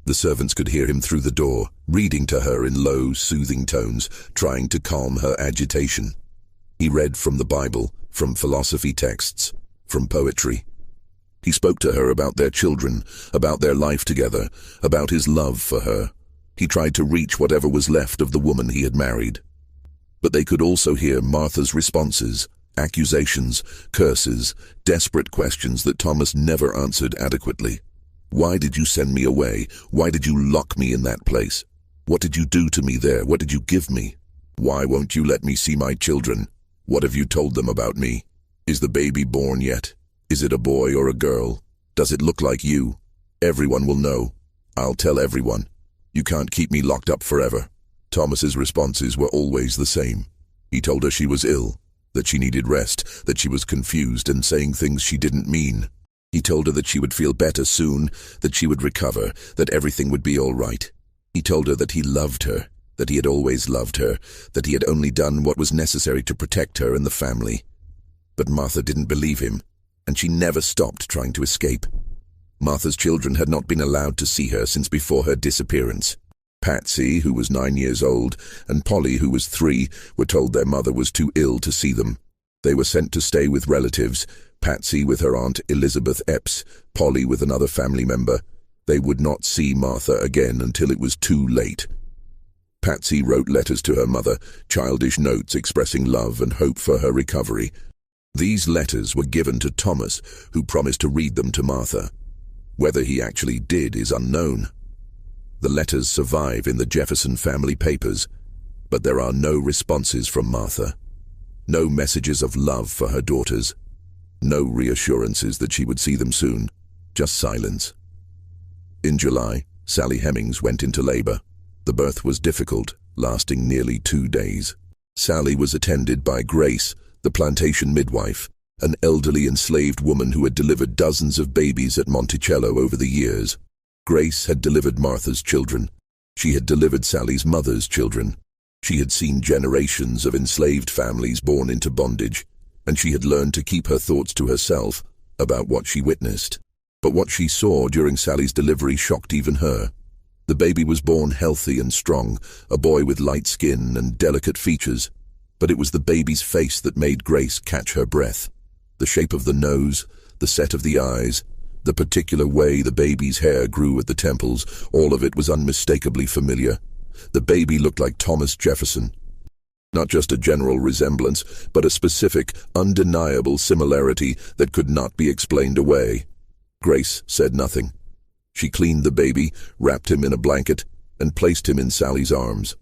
The servants could hear him through the door, reading to her in low, soothing tones, trying to calm her agitation. He read from the Bible, from philosophy texts, from poetry. He spoke to her about their children, about their life together, about his love for her. He tried to reach whatever was left of the woman he had married. But they could also hear Martha's responses, accusations, curses, desperate questions that Thomas never answered adequately. Why did you send me away? Why did you lock me in that place? What did you do to me there? What did you give me? Why won't you let me see my children? What have you told them about me? Is the baby born yet? Is it a boy or a girl? Does it look like you? Everyone will know. I'll tell everyone. You can't keep me locked up forever. Thomas's responses were always the same. He told her she was ill, that she needed rest, that she was confused and saying things she didn't mean. He told her that she would feel better soon, that she would recover, that everything would be all right. He told her that he loved her, that he had always loved her, that he had only done what was necessary to protect her and the family. But Martha didn't believe him, and she never stopped trying to escape. Martha's children had not been allowed to see her since before her disappearance. Patsy, who was 9 years old, and Polly, who was 3, were told their mother was too ill to see them. They were sent to stay with relatives, Patsy with her Aunt Elizabeth Epps, Polly with another family member. They would not see Martha again until it was too late. Patsy wrote letters to her mother, childish notes expressing love and hope for her recovery. These letters were given to Thomas, who promised to read them to Martha. Whether he actually did is unknown. The letters survive in the Jefferson family papers, but there are no responses from Martha. No messages of love for her daughters. No reassurances that she would see them soon. Just silence. In July, Sally Hemings went into labor. The birth was difficult, lasting nearly 2 days. Sally was attended by Grace, the plantation midwife, an elderly enslaved woman who had delivered dozens of babies at Monticello over the years. Grace had delivered Martha's children. She had delivered Sally's mother's children. She had seen generations of enslaved families born into bondage, and she had learned to keep her thoughts to herself about what she witnessed. But what she saw during Sally's delivery shocked even her. The baby was born healthy and strong, a boy with light skin and delicate features, but it was the baby's face that made Grace catch her breath. The shape of the nose, the set of the eyes, the particular way the baby's hair grew at the temples, all of it was unmistakably familiar. The baby looked like Thomas Jefferson. Not just a general resemblance, but a specific, undeniable similarity that could not be explained away. Grace said nothing. She cleaned the baby, wrapped him in a blanket, and placed him in Sally's arms.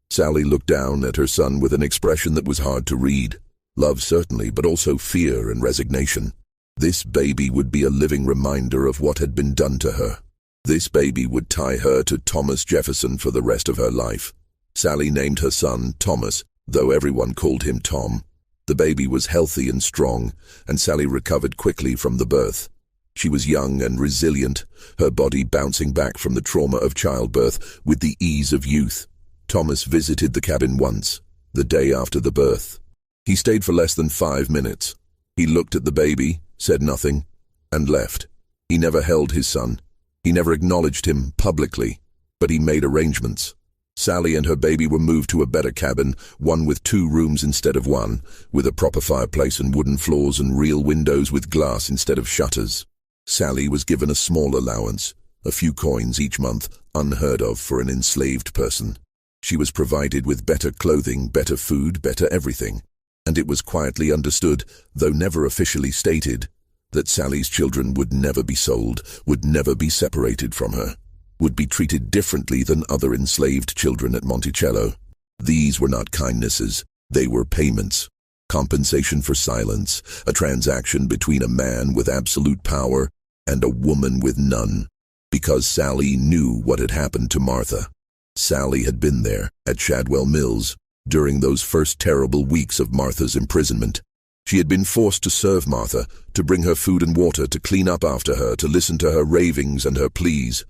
Sally looked down at her son with an expression that was hard to read. Love certainly, but also fear and resignation. This baby would be a living reminder of what had been done to her. This baby would tie her to Thomas Jefferson for the rest of her life. Sally named her son Thomas, though everyone called him Tom. The baby was healthy and strong, and Sally recovered quickly from the birth. She was young and resilient, her body bouncing back from the trauma of childbirth with the ease of youth. Thomas visited the cabin once, the day after the birth. He stayed for less than 5 minutes. He looked at the baby, said nothing, and left. He never held his son. He never acknowledged him publicly, but he made arrangements. Sally and her baby were moved to a better cabin, one with 2 rooms instead of 1, with a proper fireplace and wooden floors and real windows with glass instead of shutters. Sally was given a small allowance, a few coins each month, unheard of for an enslaved person. She was provided with better clothing, better food, better everything. And it was quietly understood, though never officially stated, that Sally's children would never be sold, would never be separated from her, would be treated differently than other enslaved children at Monticello. These were not kindnesses, they were payments. Compensation for silence, a transaction between a man with absolute power and a woman with none. Because Sally knew what had happened to Martha. Sally had been there, at Shadwell Mills, during those first terrible weeks of Martha's imprisonment. She had been forced to serve Martha, to bring her food and water, to clean up after her, to listen to her ravings and her pleas.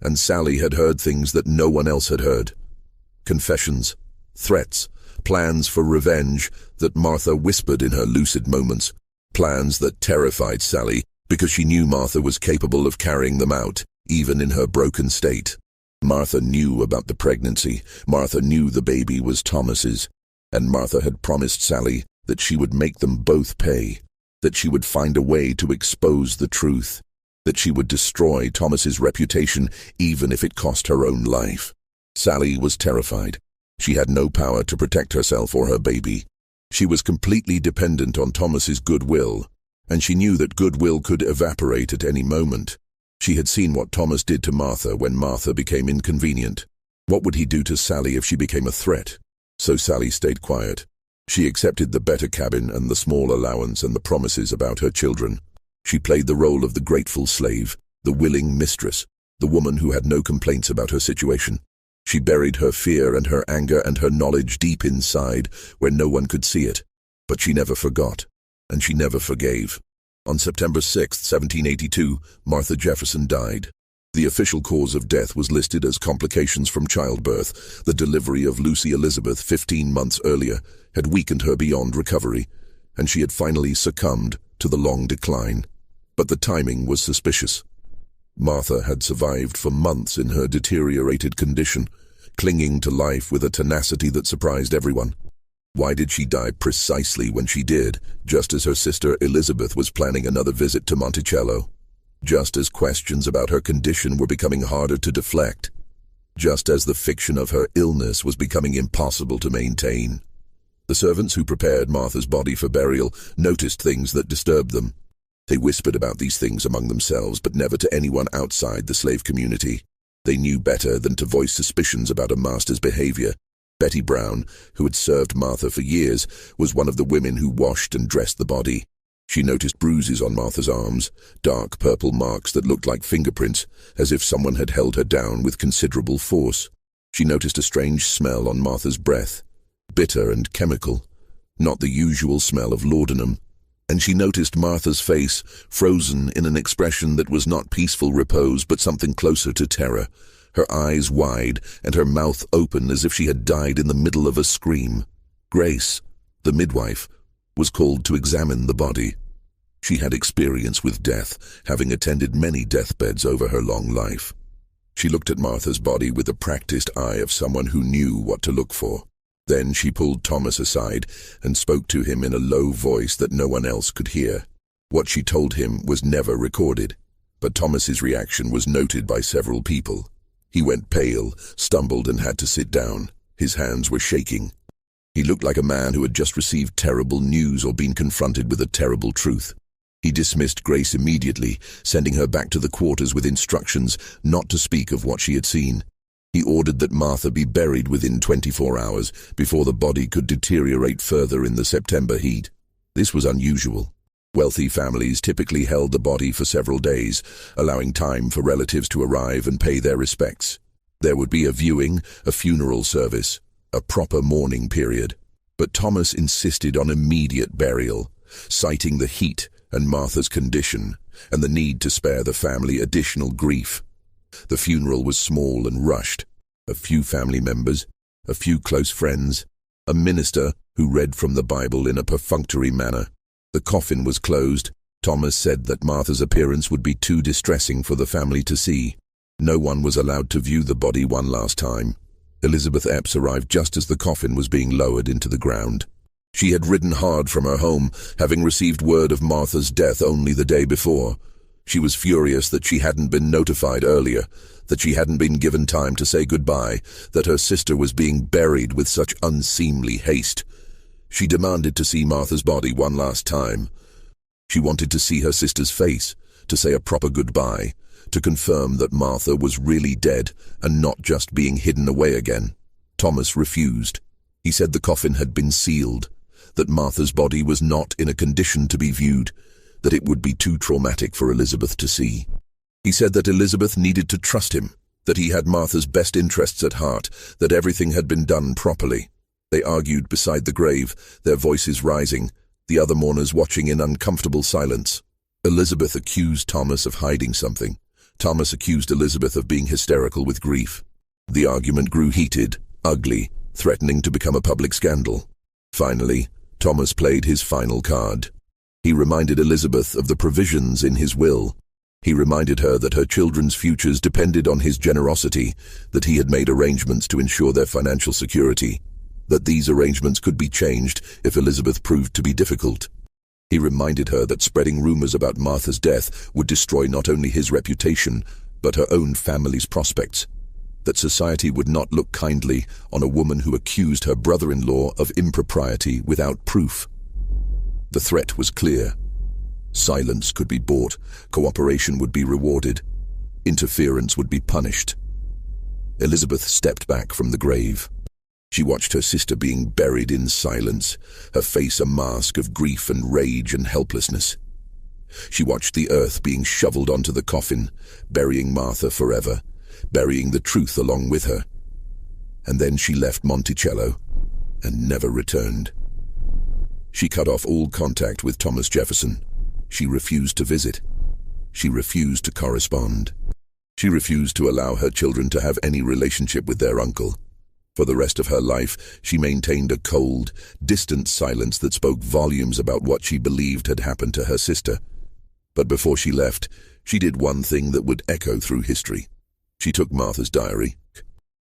And Sally had heard things that no one else had heard. Confessions, threats, plans for revenge that Martha whispered in her lucid moments. Plans that terrified Sally, because she knew Martha was capable of carrying them out, even in her broken state. Martha knew about the pregnancy. Martha knew the baby was Thomas's. And Martha had promised Sally that she would make them both pay, that she would find a way to expose the truth, that she would destroy Thomas's reputation even if it cost her own life. Sally was terrified. She had no power to protect herself or her baby. She was completely dependent on Thomas's goodwill, and she knew that goodwill could evaporate at any moment. She had seen what Thomas did to Martha when Martha became inconvenient. What would he do to Sally if she became a threat? So Sally stayed quiet. She accepted the better cabin and the small allowance and the promises about her children. She played the role of the grateful slave, the willing mistress, the woman who had no complaints about her situation. She buried her fear and her anger and her knowledge deep inside, where no one could see it. But she never forgot, and she never forgave. On September 6, 1782, Martha Jefferson died. The official cause of death was listed as complications from childbirth. The delivery of Lucy Elizabeth 15 months earlier had weakened her beyond recovery, and she had finally succumbed to the long decline. But the timing was suspicious. Martha had survived for months in her deteriorated condition, clinging to life with a tenacity that surprised everyone. Why did she die precisely when she did, just as her sister Elizabeth was planning another visit to Monticello? Just as questions about her condition were becoming harder to deflect. Just as the fiction of her illness was becoming impossible to maintain. The servants who prepared Martha's body for burial noticed things that disturbed them. They whispered about these things among themselves, but never to anyone outside the slave community. They knew better than to voice suspicions about a master's behavior. Betty Brown, who had served Martha for years, was one of the women who washed and dressed the body. She noticed bruises on Martha's arms, dark purple marks that looked like fingerprints, as if someone had held her down with considerable force. She noticed a strange smell on Martha's breath, bitter and chemical, not the usual smell of laudanum. And she noticed Martha's face, frozen in an expression that was not peaceful repose but something closer to terror, her eyes wide and her mouth open as if she had died in the middle of a scream. Grace, the midwife, was called to examine the body. She had experience with death, having attended many deathbeds over her long life. She looked at Martha's body with the practiced eye of someone who knew what to look for. Then she pulled Thomas aside and spoke to him in a low voice that no one else could hear. What she told him was never recorded, but Thomas's reaction was noted by several people. He went pale, stumbled, and had to sit down. His hands were shaking. He looked like a man who had just received terrible news or been confronted with a terrible truth. He dismissed Grace immediately, sending her back to the quarters with instructions not to speak of what she had seen. He ordered that Martha be buried within 24 hours before the body could deteriorate further in the September heat. This was unusual. Wealthy families typically held the body for several days, allowing time for relatives to arrive and pay their respects. There would be a viewing, a funeral service, a proper mourning period. But Thomas insisted on immediate burial, citing the heat and Martha's condition and the need to spare the family additional grief. The funeral was small and rushed. A few family members, a few close friends, a minister who read from the Bible in a perfunctory manner. The coffin was closed. Thomas said that Martha's appearance would be too distressing for the family to see. No one was allowed to view the body one last time. Elizabeth Epps arrived just as the coffin was being lowered into the ground. She had ridden hard from her home, having received word of Martha's death only the day before. She was furious that she hadn't been notified earlier, that she hadn't been given time to say goodbye, that her sister was being buried with such unseemly haste. She demanded to see Martha's body one last time. She wanted to see her sister's face, to say a proper goodbye, to confirm that Martha was really dead and not just being hidden away again. Thomas refused. He said the coffin had been sealed, that Martha's body was not in a condition to be viewed, that it would be too traumatic for Elizabeth to see. He said that Elizabeth needed to trust him, that he had Martha's best interests at heart, that everything had been done properly. They argued beside the grave, their voices rising, the other mourners watching in uncomfortable silence. Elizabeth accused Thomas of hiding something. Thomas accused Elizabeth of being hysterical with grief. The argument grew heated, ugly, threatening to become a public scandal. Finally, Thomas played his final card. He reminded Elizabeth of the provisions in his will. He reminded her that her children's futures depended on his generosity, that he had made arrangements to ensure their financial security, that these arrangements could be changed if Elizabeth proved to be difficult. He reminded her that spreading rumors about Martha's death would destroy not only his reputation, but her own family's prospects, that society would not look kindly on a woman who accused her brother-in-law of impropriety without proof. The threat was clear. Silence could be bought, cooperation would be rewarded, interference would be punished. Elizabeth stepped back from the grave. She watched her sister being buried in silence, her face a mask of grief and rage and helplessness. She watched the earth being shoveled onto the coffin, burying Martha forever, burying the truth along with her. And then she left Monticello and never returned. She cut off all contact with Thomas Jefferson. She refused to visit. She refused to correspond. She refused to allow her children to have any relationship with their uncle. For the rest of her life, she maintained a cold, distant silence that spoke volumes about what she believed had happened to her sister. But before she left, she did one thing that would echo through history. She took Martha's diary.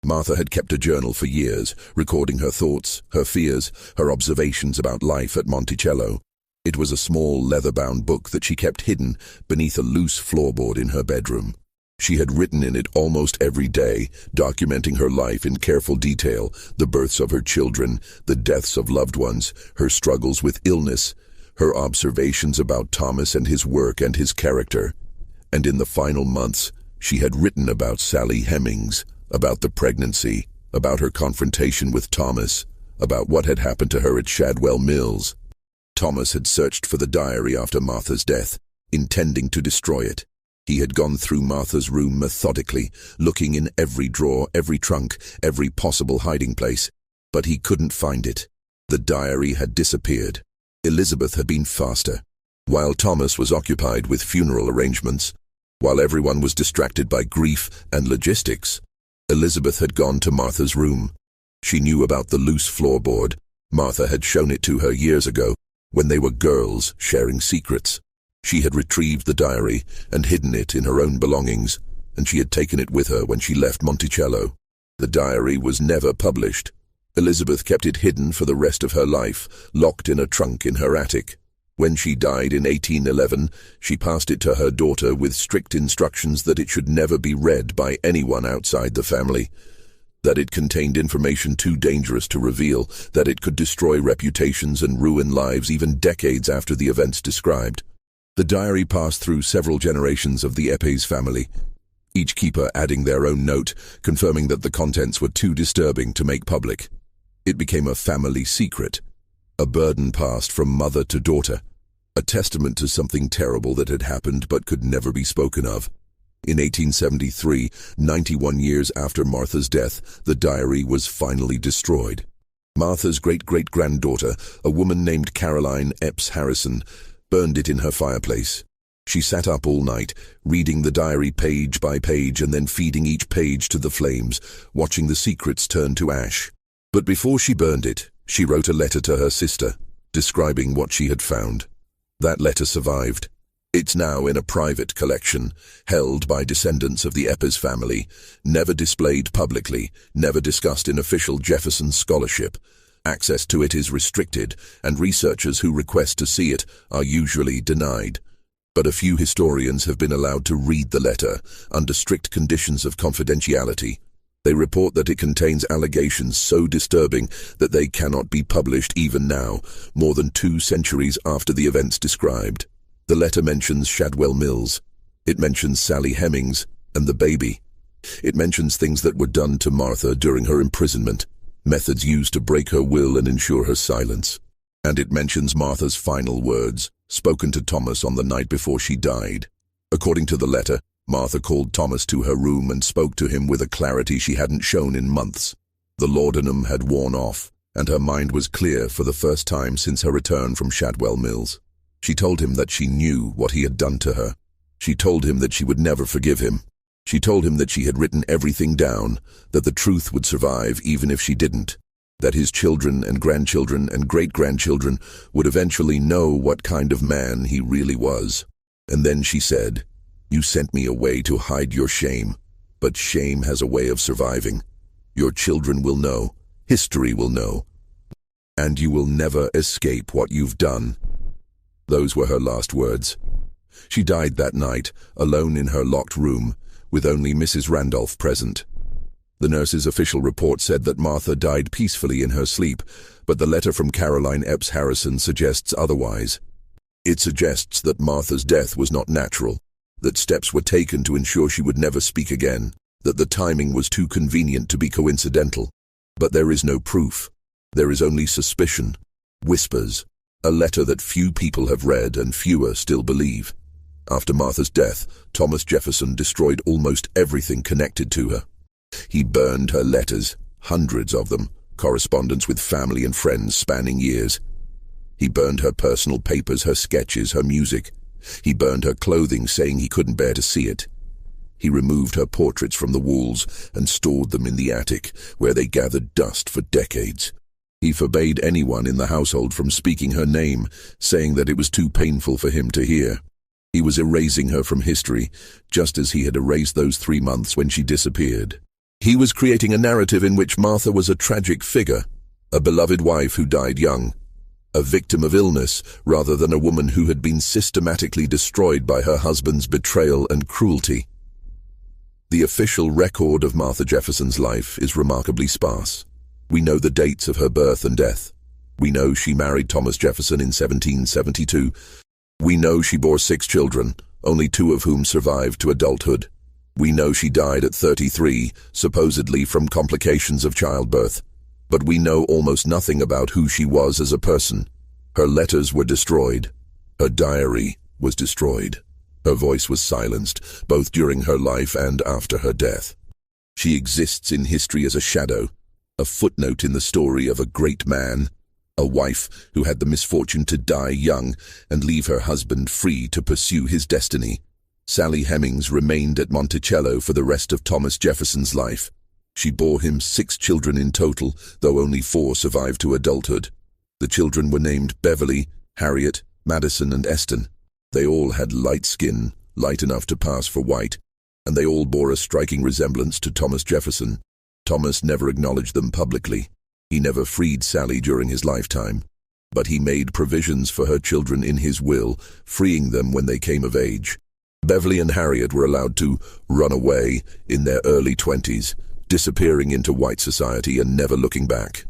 Martha had kept a journal for years, recording her thoughts, her fears, her observations about life at Monticello. It was a small leather-bound book that she kept hidden beneath a loose floorboard in her bedroom. She had written in it almost every day, documenting her life in careful detail, the births of her children, the deaths of loved ones, her struggles with illness, her observations about Thomas and his work and his character. And in the final months, she had written about Sally Hemings, about the pregnancy, about her confrontation with Thomas, about what had happened to her at Shadwell Mills. Thomas had searched for the diary after Martha's death, intending to destroy it. He had gone through Martha's room methodically, looking in every drawer, every trunk, every possible hiding place, but he couldn't find it. The diary had disappeared. Elizabeth had been faster. While Thomas was occupied with funeral arrangements, while everyone was distracted by grief and logistics, Elizabeth had gone to Martha's room. She knew about the loose floorboard. Martha had shown it to her years ago. when they were girls sharing secrets. She had retrieved the diary and hidden it in her own belongings, and she had taken it with her when she left Monticello. The diary was never published. Elizabeth kept it hidden for the rest of her life, locked in a trunk in her attic. When she died in 1811, she passed it to her daughter with strict instructions that it should never be read by anyone outside the family, that it contained information too dangerous to reveal, that it could destroy reputations and ruin lives even decades after the events described. The diary passed through several generations of the Epes family, each keeper adding their own note, confirming that the contents were too disturbing to make public. It became a family secret, a burden passed from mother to daughter, a testament to something terrible that had happened but could never be spoken of. In 1873, 91 years after Martha's death, the diary was finally destroyed. Martha's great-great-granddaughter, a woman named Caroline Epes Harrison, burned it in her fireplace. She sat up all night, reading the diary page by page and then feeding each page to the flames, watching the secrets turn to ash. But before she burned it, she wrote a letter to her sister, describing what she had found. That letter survived. It's now in a private collection, held by descendants of the Epes family, never displayed publicly, never discussed in official Jefferson scholarship. Access to it is restricted, and researchers who request to see it are usually denied. But a few historians have been allowed to read the letter, under strict conditions of confidentiality. They report that it contains allegations so disturbing that they cannot be published even now, more than 2 centuries after the events described. The letter mentions Shadwell Mills. It mentions Sally Hemings and the baby. It mentions things that were done to Martha during her imprisonment, methods used to break her will and ensure her silence. And it mentions Martha's final words, spoken to Thomas on the night before she died. According to the letter, Martha called Thomas to her room and spoke to him with a clarity she hadn't shown in months. The laudanum had worn off, and her mind was clear for the first time since her return from Shadwell Mills. She told him that she knew what he had done to her. She told him that she would never forgive him. She told him that she had written everything down, that the truth would survive even if she didn't, that his children and grandchildren and great-grandchildren would eventually know what kind of man he really was. And then she said, "You sent me away to hide your shame, but shame has a way of surviving. Your children will know, history will know, and you will never escape what you've done." Those were her last words. She died that night, alone in her locked room, with only Mrs. Randolph present. The nurse's official report said that Martha died peacefully in her sleep, but the letter from Caroline Epes Harrison suggests otherwise. It suggests that Martha's death was not natural, that steps were taken to ensure she would never speak again, that the timing was too convenient to be coincidental. But there is no proof. There is only suspicion, whispers, a letter that few people have read and fewer still believe. After Martha's death, Thomas Jefferson destroyed almost everything connected to her. He burned her letters, hundreds of them, correspondence with family and friends spanning years. He burned her personal papers, her sketches, her music. He burned her clothing, saying he couldn't bear to see it. He removed her portraits from the walls and stored them in the attic, where they gathered dust for decades. He forbade anyone in the household from speaking her name, saying that it was too painful for him to hear. He was erasing her from history, just as he had erased those 3 months when she disappeared. He was creating a narrative in which Martha was a tragic figure, a beloved wife who died young, a victim of illness rather than a woman who had been systematically destroyed by her husband's betrayal and cruelty. The official record of Martha Jefferson's life is remarkably sparse. We know the dates of her birth and death. We know she married Thomas Jefferson in 1772. We know she bore 6 children, only 2 of whom survived to adulthood. We know she died at 33, supposedly from complications of childbirth. But we know almost nothing about who she was as a person. Her letters were destroyed. Her diary was destroyed. Her voice was silenced, both during her life and after her death. She exists in history as a shadow, a footnote in the story of a great man, a wife who had the misfortune to die young and leave her husband free to pursue his destiny. Sally Hemings remained at Monticello for the rest of Thomas Jefferson's life. She bore him 6 children in total, though only 4 survived to adulthood. The children were named Beverly, Harriet, Madison, and Eston. They all had light skin, light enough to pass for white, and they all bore a striking resemblance to Thomas Jefferson. Thomas never acknowledged them publicly. He never freed Sally during his lifetime, but he made provisions for her children in his will, freeing them when they came of age. Beverly and Harriet were allowed to run away in their early 20s, disappearing into white society and never looking back.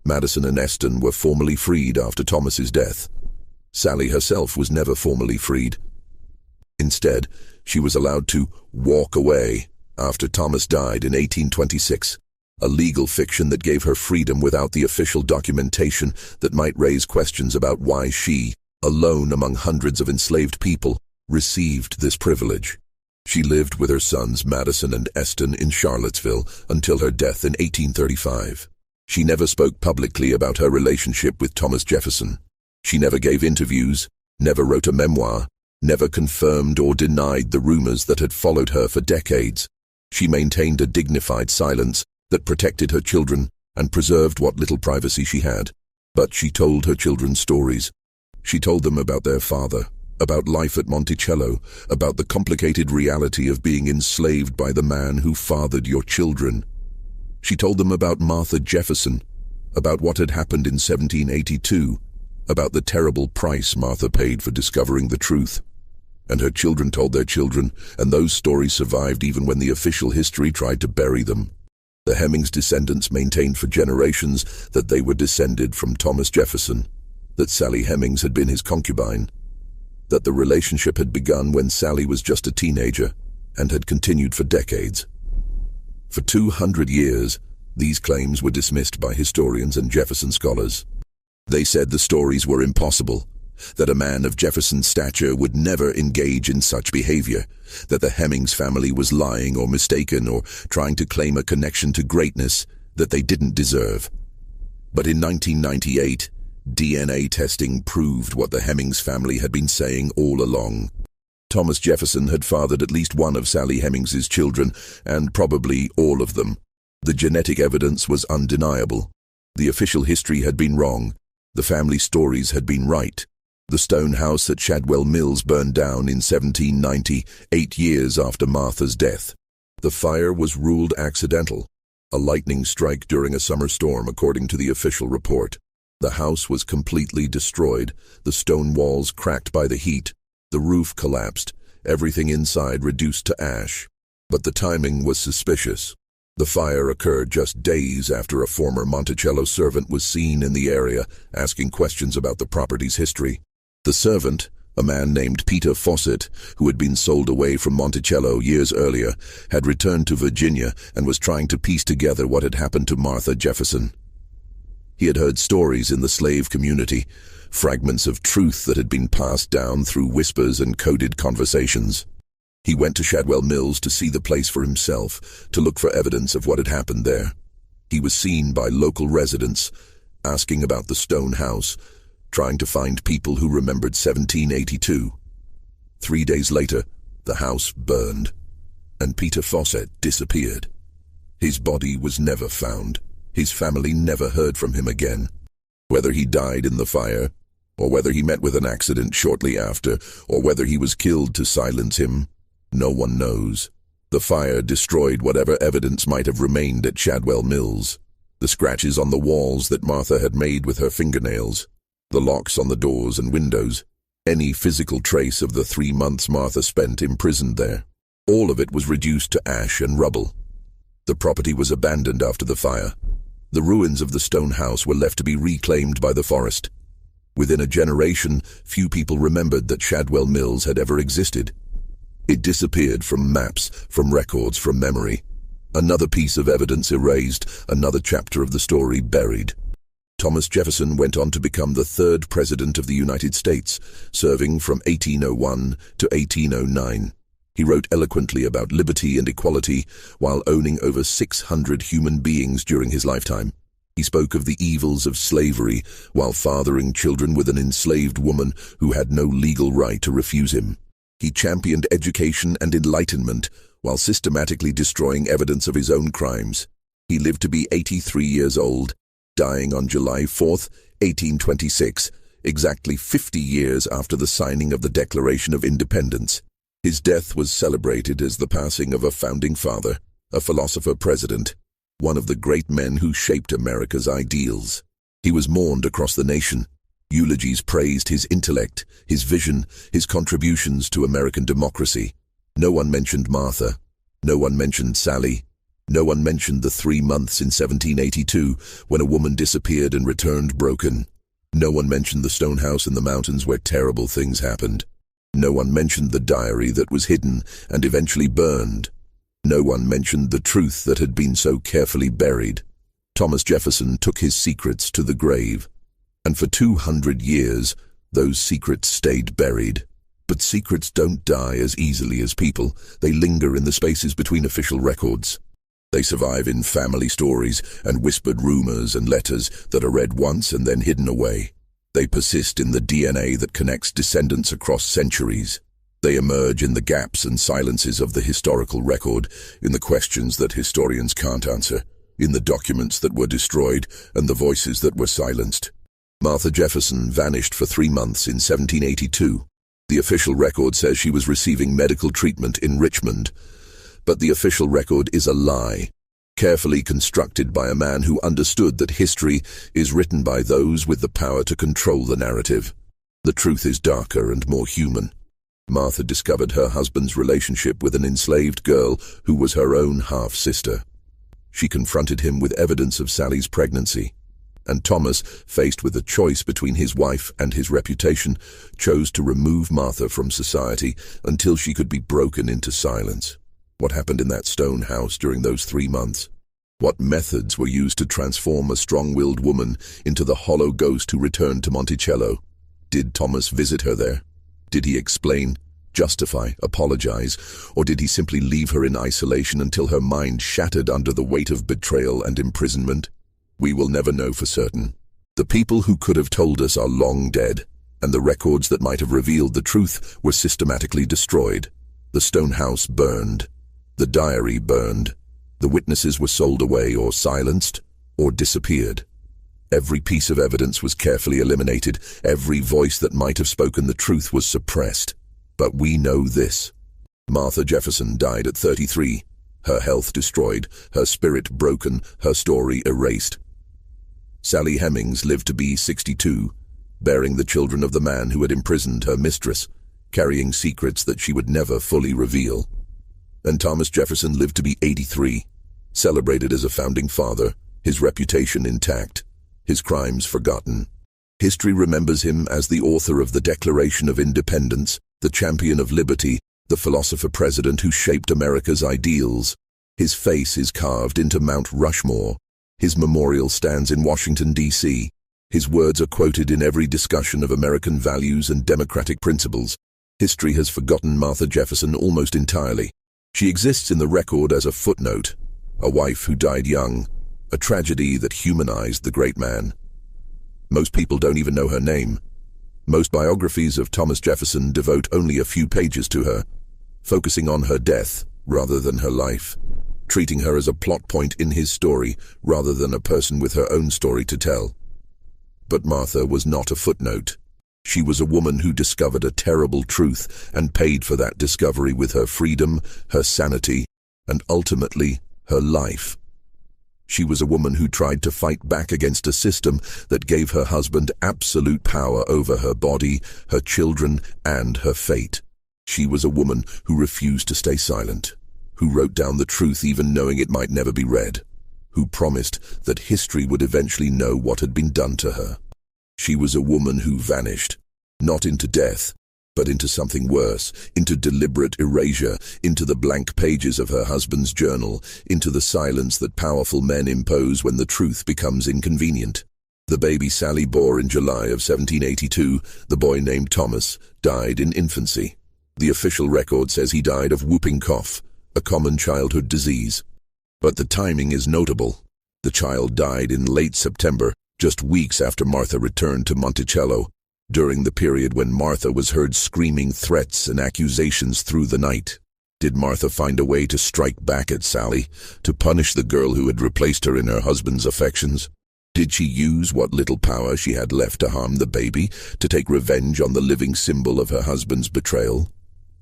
Madison and Eston were formally freed after Thomas's death. Sally herself was never formally freed. Instead, she was allowed to walk away after Thomas died in 1826, a legal fiction that gave her freedom without the official documentation that might raise questions about why she, alone among hundreds of enslaved people, received this privilege. She lived with her sons Madison and Eston in Charlottesville until her death in 1835. She never spoke publicly about her relationship with Thomas Jefferson. She never gave interviews, never wrote a memoir, never confirmed or denied the rumors that had followed her for decades. She maintained a dignified silence that protected her children and preserved what little privacy she had. But she told her children stories. She told them about their father, about life at Monticello, about the complicated reality of being enslaved by the man who fathered your children. She told them about Martha Jefferson, about what had happened in 1782, about the terrible price Martha paid for discovering the truth. And her children told their children, and those stories survived even when the official history tried to bury them. The Hemings descendants maintained for generations that they were descended from Thomas Jefferson, that Sally Hemings had been his concubine, that the relationship had begun when Sally was just a teenager and had continued for decades. For 200 years, these claims were dismissed by historians and Jefferson scholars. They said the stories were impossible, that a man of Jefferson's stature would never engage in such behavior, that the Hemings family was lying or mistaken or trying to claim a connection to greatness that they didn't deserve. But in 1998, DNA testing proved what the Hemings family had been saying all along. Thomas Jefferson had fathered at least one of Sally Hemings's children, and probably all of them. The genetic evidence was undeniable. The official history had been wrong. The family stories had been right. The stone house at Shadwell Mills burned down in 1790, 8 years after Martha's death. The fire was ruled accidental, a lightning strike during a summer storm, according to the official report. The house was completely destroyed, the stone walls cracked by the heat, the roof collapsed, everything inside reduced to ash. But the timing was suspicious. The fire occurred just days after a former Monticello servant was seen in the area asking questions about the property's history. The servant, a man named Peter Fawcett, who had been sold away from Monticello years earlier, had returned to Virginia and was trying to piece together what had happened to Martha Jefferson. He had heard stories in the slave community, fragments of truth that had been passed down through whispers and coded conversations. He went to Shadwell Mills to see the place for himself, to look for evidence of what had happened there. He was seen by local residents, asking about the stone house, trying to find people who remembered 1782. 3 days later, the house burned, and Peter Fawcett disappeared. His body was never found. His family never heard from him again. Whether he died in the fire, or whether he met with an accident shortly after, or whether he was killed to silence him, no one knows. The fire destroyed whatever evidence might have remained at Shadwell Mills. The scratches on the walls that Martha had made with her fingernails, the locks on the doors and windows, any physical trace of the 3 months Martha spent imprisoned there. All of it was reduced to ash and rubble. The property was abandoned after the fire. The ruins of the stone house were left to be reclaimed by the forest. Within a generation, few people remembered that Shadwell Mills had ever existed. It disappeared from maps, from records, from memory. Another piece of evidence erased, another chapter of the story buried. Thomas Jefferson went on to become the 3rd President of the United States, serving from 1801 to 1809. He wrote eloquently about liberty and equality while owning over 600 human beings during his lifetime. He spoke of the evils of slavery while fathering children with an enslaved woman who had no legal right to refuse him. He championed education and enlightenment while systematically destroying evidence of his own crimes. He lived to be 83 years old, dying on July 4, 1826, exactly 50 years after the signing of the Declaration of Independence. His death was celebrated as the passing of a founding father, a philosopher-president, one of the great men who shaped America's ideals. He was mourned across the nation. Eulogies praised his intellect, his vision, his contributions to American democracy. No one mentioned Martha. No one mentioned Sally. No one mentioned the 3 months in 1782 when a woman disappeared and returned broken. No one mentioned the stone house in the mountains where terrible things happened. No one mentioned the diary that was hidden and eventually burned. No one mentioned the truth that had been so carefully buried. Thomas Jefferson took his secrets to the grave, and for 200 years, those secrets stayed buried. But secrets don't die as easily as people. They linger in the spaces between official records. They survive in family stories and whispered rumors and letters that are read once and then hidden away. They persist in the DNA that connects descendants across centuries. They emerge in the gaps and silences of the historical record, in the questions that historians can't answer, in the documents that were destroyed and the voices that were silenced. Martha Jefferson vanished for 3 months in 1782. The official record says she was receiving medical treatment in Richmond, but the official record is a lie, carefully constructed by a man who understood that history is written by those with the power to control the narrative. The truth is darker and more human. Martha discovered her husband's relationship with an enslaved girl who was her own half-sister. She confronted him with evidence of Sally's pregnancy, and Thomas, faced with a choice between his wife and his reputation, chose to remove Martha from society until she could be broken into silence. What happened in that stone house during those 3 months? What methods were used to transform a strong-willed woman into the hollow ghost who returned to Monticello? Did Thomas visit her there? Did he explain, justify, apologize, or did he simply leave her in isolation until her mind shattered under the weight of betrayal and imprisonment? We will never know for certain. The people who could have told us are long dead, and the records that might have revealed the truth were systematically destroyed. The stone house burned. The diary burned. The witnesses were sold away or silenced or disappeared. Every piece of evidence was carefully eliminated. Every voice that might have spoken the truth was suppressed. But we know this. Martha Jefferson died at 33. Her health destroyed, her spirit broken, her story erased. Sally Hemings lived to be 62, bearing the children of the man who had imprisoned her mistress, carrying secrets that she would never fully reveal. And Thomas Jefferson lived to be 83, celebrated as a founding father, his reputation intact, his crimes forgotten. History remembers him as the author of the Declaration of Independence, the champion of liberty, the philosopher-president who shaped America's ideals. His face is carved into Mount Rushmore. His memorial stands in Washington, D.C. His words are quoted in every discussion of American values and democratic principles. History has forgotten Martha Jefferson almost entirely. She exists in the record as a footnote, a wife who died young, a tragedy that humanized the great man. Most people don't even know her name. Most biographies of Thomas Jefferson devote only a few pages to her, focusing on her death rather than her life, treating her as a plot point in his story rather than a person with her own story to tell. But Martha was not a footnote. She was a woman who discovered a terrible truth and paid for that discovery with her freedom, her sanity, and ultimately, her life. She was a woman who tried to fight back against a system that gave her husband absolute power over her body, her children, and her fate. She was a woman who refused to stay silent, who wrote down the truth even knowing it might never be read, who promised that history would eventually know what had been done to her. She was a woman who vanished, not into death, but into something worse, into deliberate erasure, into the blank pages of her husband's journal, into the silence that powerful men impose when the truth becomes inconvenient. The baby Sally bore in July of 1782, the boy named Thomas, died in infancy. The official record says he died of whooping cough, a common childhood disease. But the timing is notable. The child died in late September, just weeks after Martha returned to Monticello, during the period when Martha was heard screaming threats and accusations through the night. Did Martha find a way to strike back at Sally, to punish the girl who had replaced her in her husband's affections? Did she use what little power she had left to harm the baby, to take revenge on the living symbol of her husband's betrayal?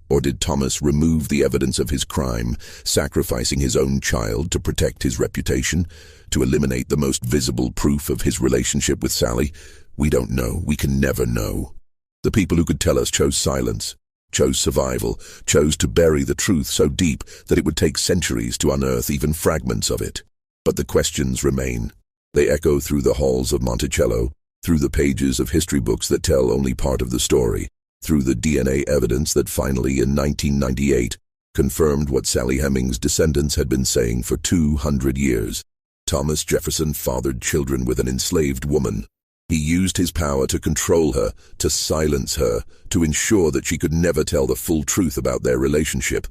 Or did Thomas remove the evidence of his crime, sacrificing his own child to protect his reputation, to eliminate the most visible proof of his relationship with Sally? We don't know. We can never know. The people who could tell us chose silence, chose survival, chose to bury the truth so deep that it would take centuries to unearth even fragments of it. But the questions remain. They echo through the halls of Monticello, through the pages of history books that tell only part of the story, through the DNA evidence that finally, in 1998, confirmed what Sally Hemings' descendants had been saying for 200 years. Thomas Jefferson fathered children with an enslaved woman. He used his power to control her, to silence her, to ensure that she could never tell the full truth about their relationship.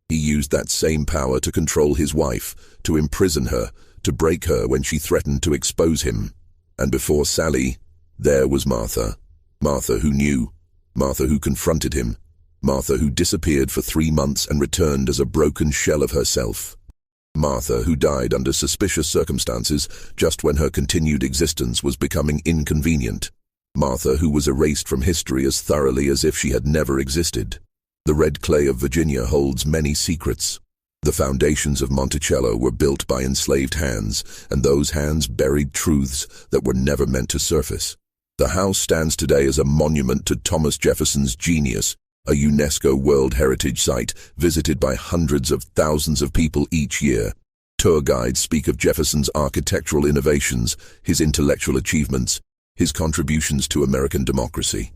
He used that same power to control his wife, to imprison her, to break her when she threatened to expose him. And before Sally, there was Martha. Martha who knew. Martha who confronted him. Martha who disappeared for 3 months and returned as a broken shell of herself. Martha who died under suspicious circumstances just when her continued existence was becoming inconvenient. Martha who was erased from history as thoroughly as if she had never existed. The red clay of Virginia holds many secrets. The foundations of Monticello were built by enslaved hands, and those hands buried truths that were never meant to surface. The house stands today as a monument to Thomas Jefferson's genius, a UNESCO World Heritage Site visited by hundreds of thousands of people each year. Tour guides speak of Jefferson's architectural innovations, his intellectual achievements, his contributions to American democracy.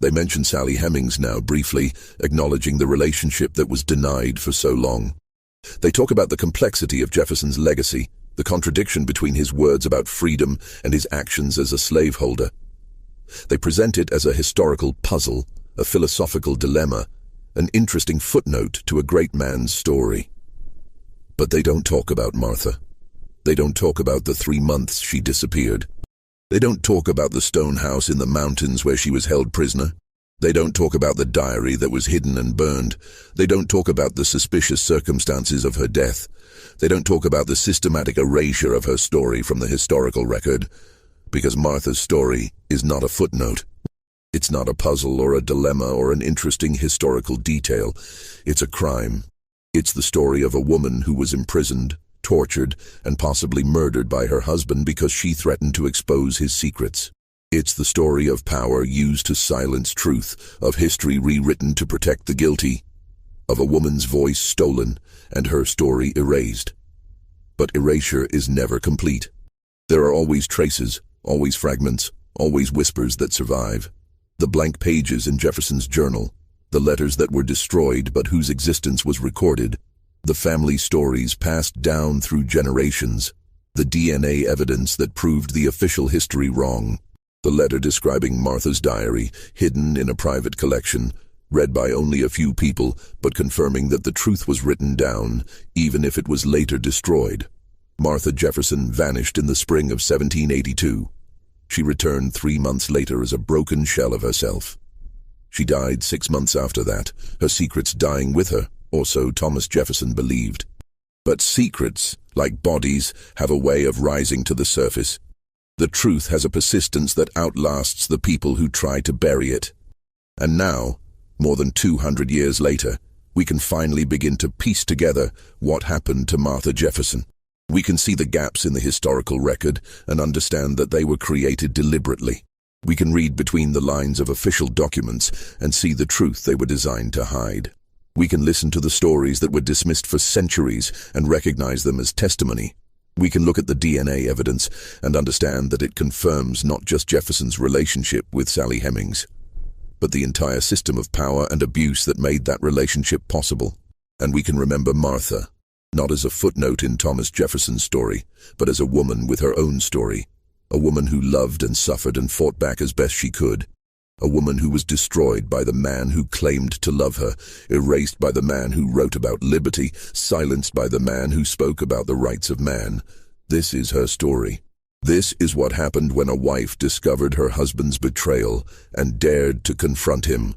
They mention Sally Hemings now briefly, acknowledging the relationship that was denied for so long. They talk about the complexity of Jefferson's legacy, the contradiction between his words about freedom and his actions as a slaveholder. They present it as a historical puzzle, a philosophical dilemma, an interesting footnote to a great man's story. But they don't talk about Martha. They don't talk about the 3 months she disappeared. They don't talk about the stone house in the mountains where she was held prisoner. They don't talk about the diary that was hidden and burned. They don't talk about the suspicious circumstances of her death. They don't talk about the systematic erasure of her story from the historical record, because Martha's story is not a footnote. It's not a puzzle or a dilemma or an interesting historical detail. It's a crime. It's the story of a woman who was imprisoned, tortured, and possibly murdered by her husband because she threatened to expose his secrets. It's the story of power used to silence truth, of history rewritten to protect the guilty, of a woman's voice stolen and her story erased. But erasure is never complete. There are always traces, always fragments, always whispers that survive. The blank pages in Jefferson's journal, the letters that were destroyed but whose existence was recorded, the family stories passed down through generations, the DNA evidence that proved the official history wrong, the letter describing Martha's diary, hidden in a private collection, read by only a few people, but confirming that the truth was written down, even if it was later destroyed. Martha Jefferson vanished in the spring of 1782. She returned 3 months later as a broken shell of herself. She died 6 months after that, her secrets dying with her, or so Thomas Jefferson believed. But secrets, like bodies, have a way of rising to the surface. The truth has a persistence that outlasts the people who try to bury it. And now, more than 200 years later, we can finally begin to piece together what happened to Martha Jefferson. We can see the gaps in the historical record and understand that they were created deliberately. We can read between the lines of official documents and see the truth they were designed to hide. We can listen to the stories that were dismissed for centuries and recognize them as testimony. We can look at the DNA evidence and understand that it confirms not just Jefferson's relationship with Sally Hemings, but the entire system of power and abuse that made that relationship possible. And we can remember Martha, not as a footnote in Thomas Jefferson's story, but as a woman with her own story, a woman who loved and suffered and fought back as best she could, a woman who was destroyed by the man who claimed to love her, erased by the man who wrote about liberty, silenced by the man who spoke about the rights of man. This is her story. This is what happened when a wife discovered her husband's betrayal and dared to confront him.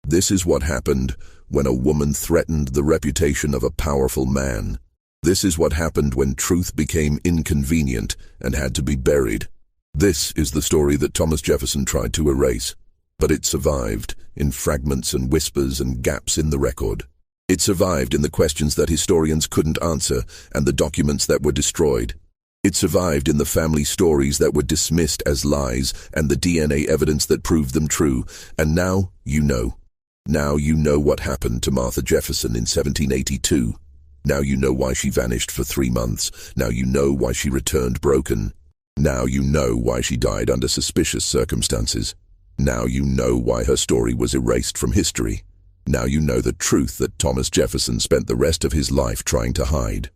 This is what happened when a woman threatened the reputation of a powerful man. This is what happened when truth became inconvenient and had to be buried. This is the story that Thomas Jefferson tried to erase, but it survived in fragments and whispers and gaps in the record. It survived in the questions that historians couldn't answer and the documents that were destroyed. It survived in the family stories that were dismissed as lies and the DNA evidence that proved them true. And now you know. Now you know what happened to Martha Jefferson in 1782. Now you know why she vanished for 3 months. Now you know why she returned broken. Now you know why she died under suspicious circumstances. Now you know why her story was erased from history. Now you know the truth that Thomas Jefferson spent the rest of his life trying to hide.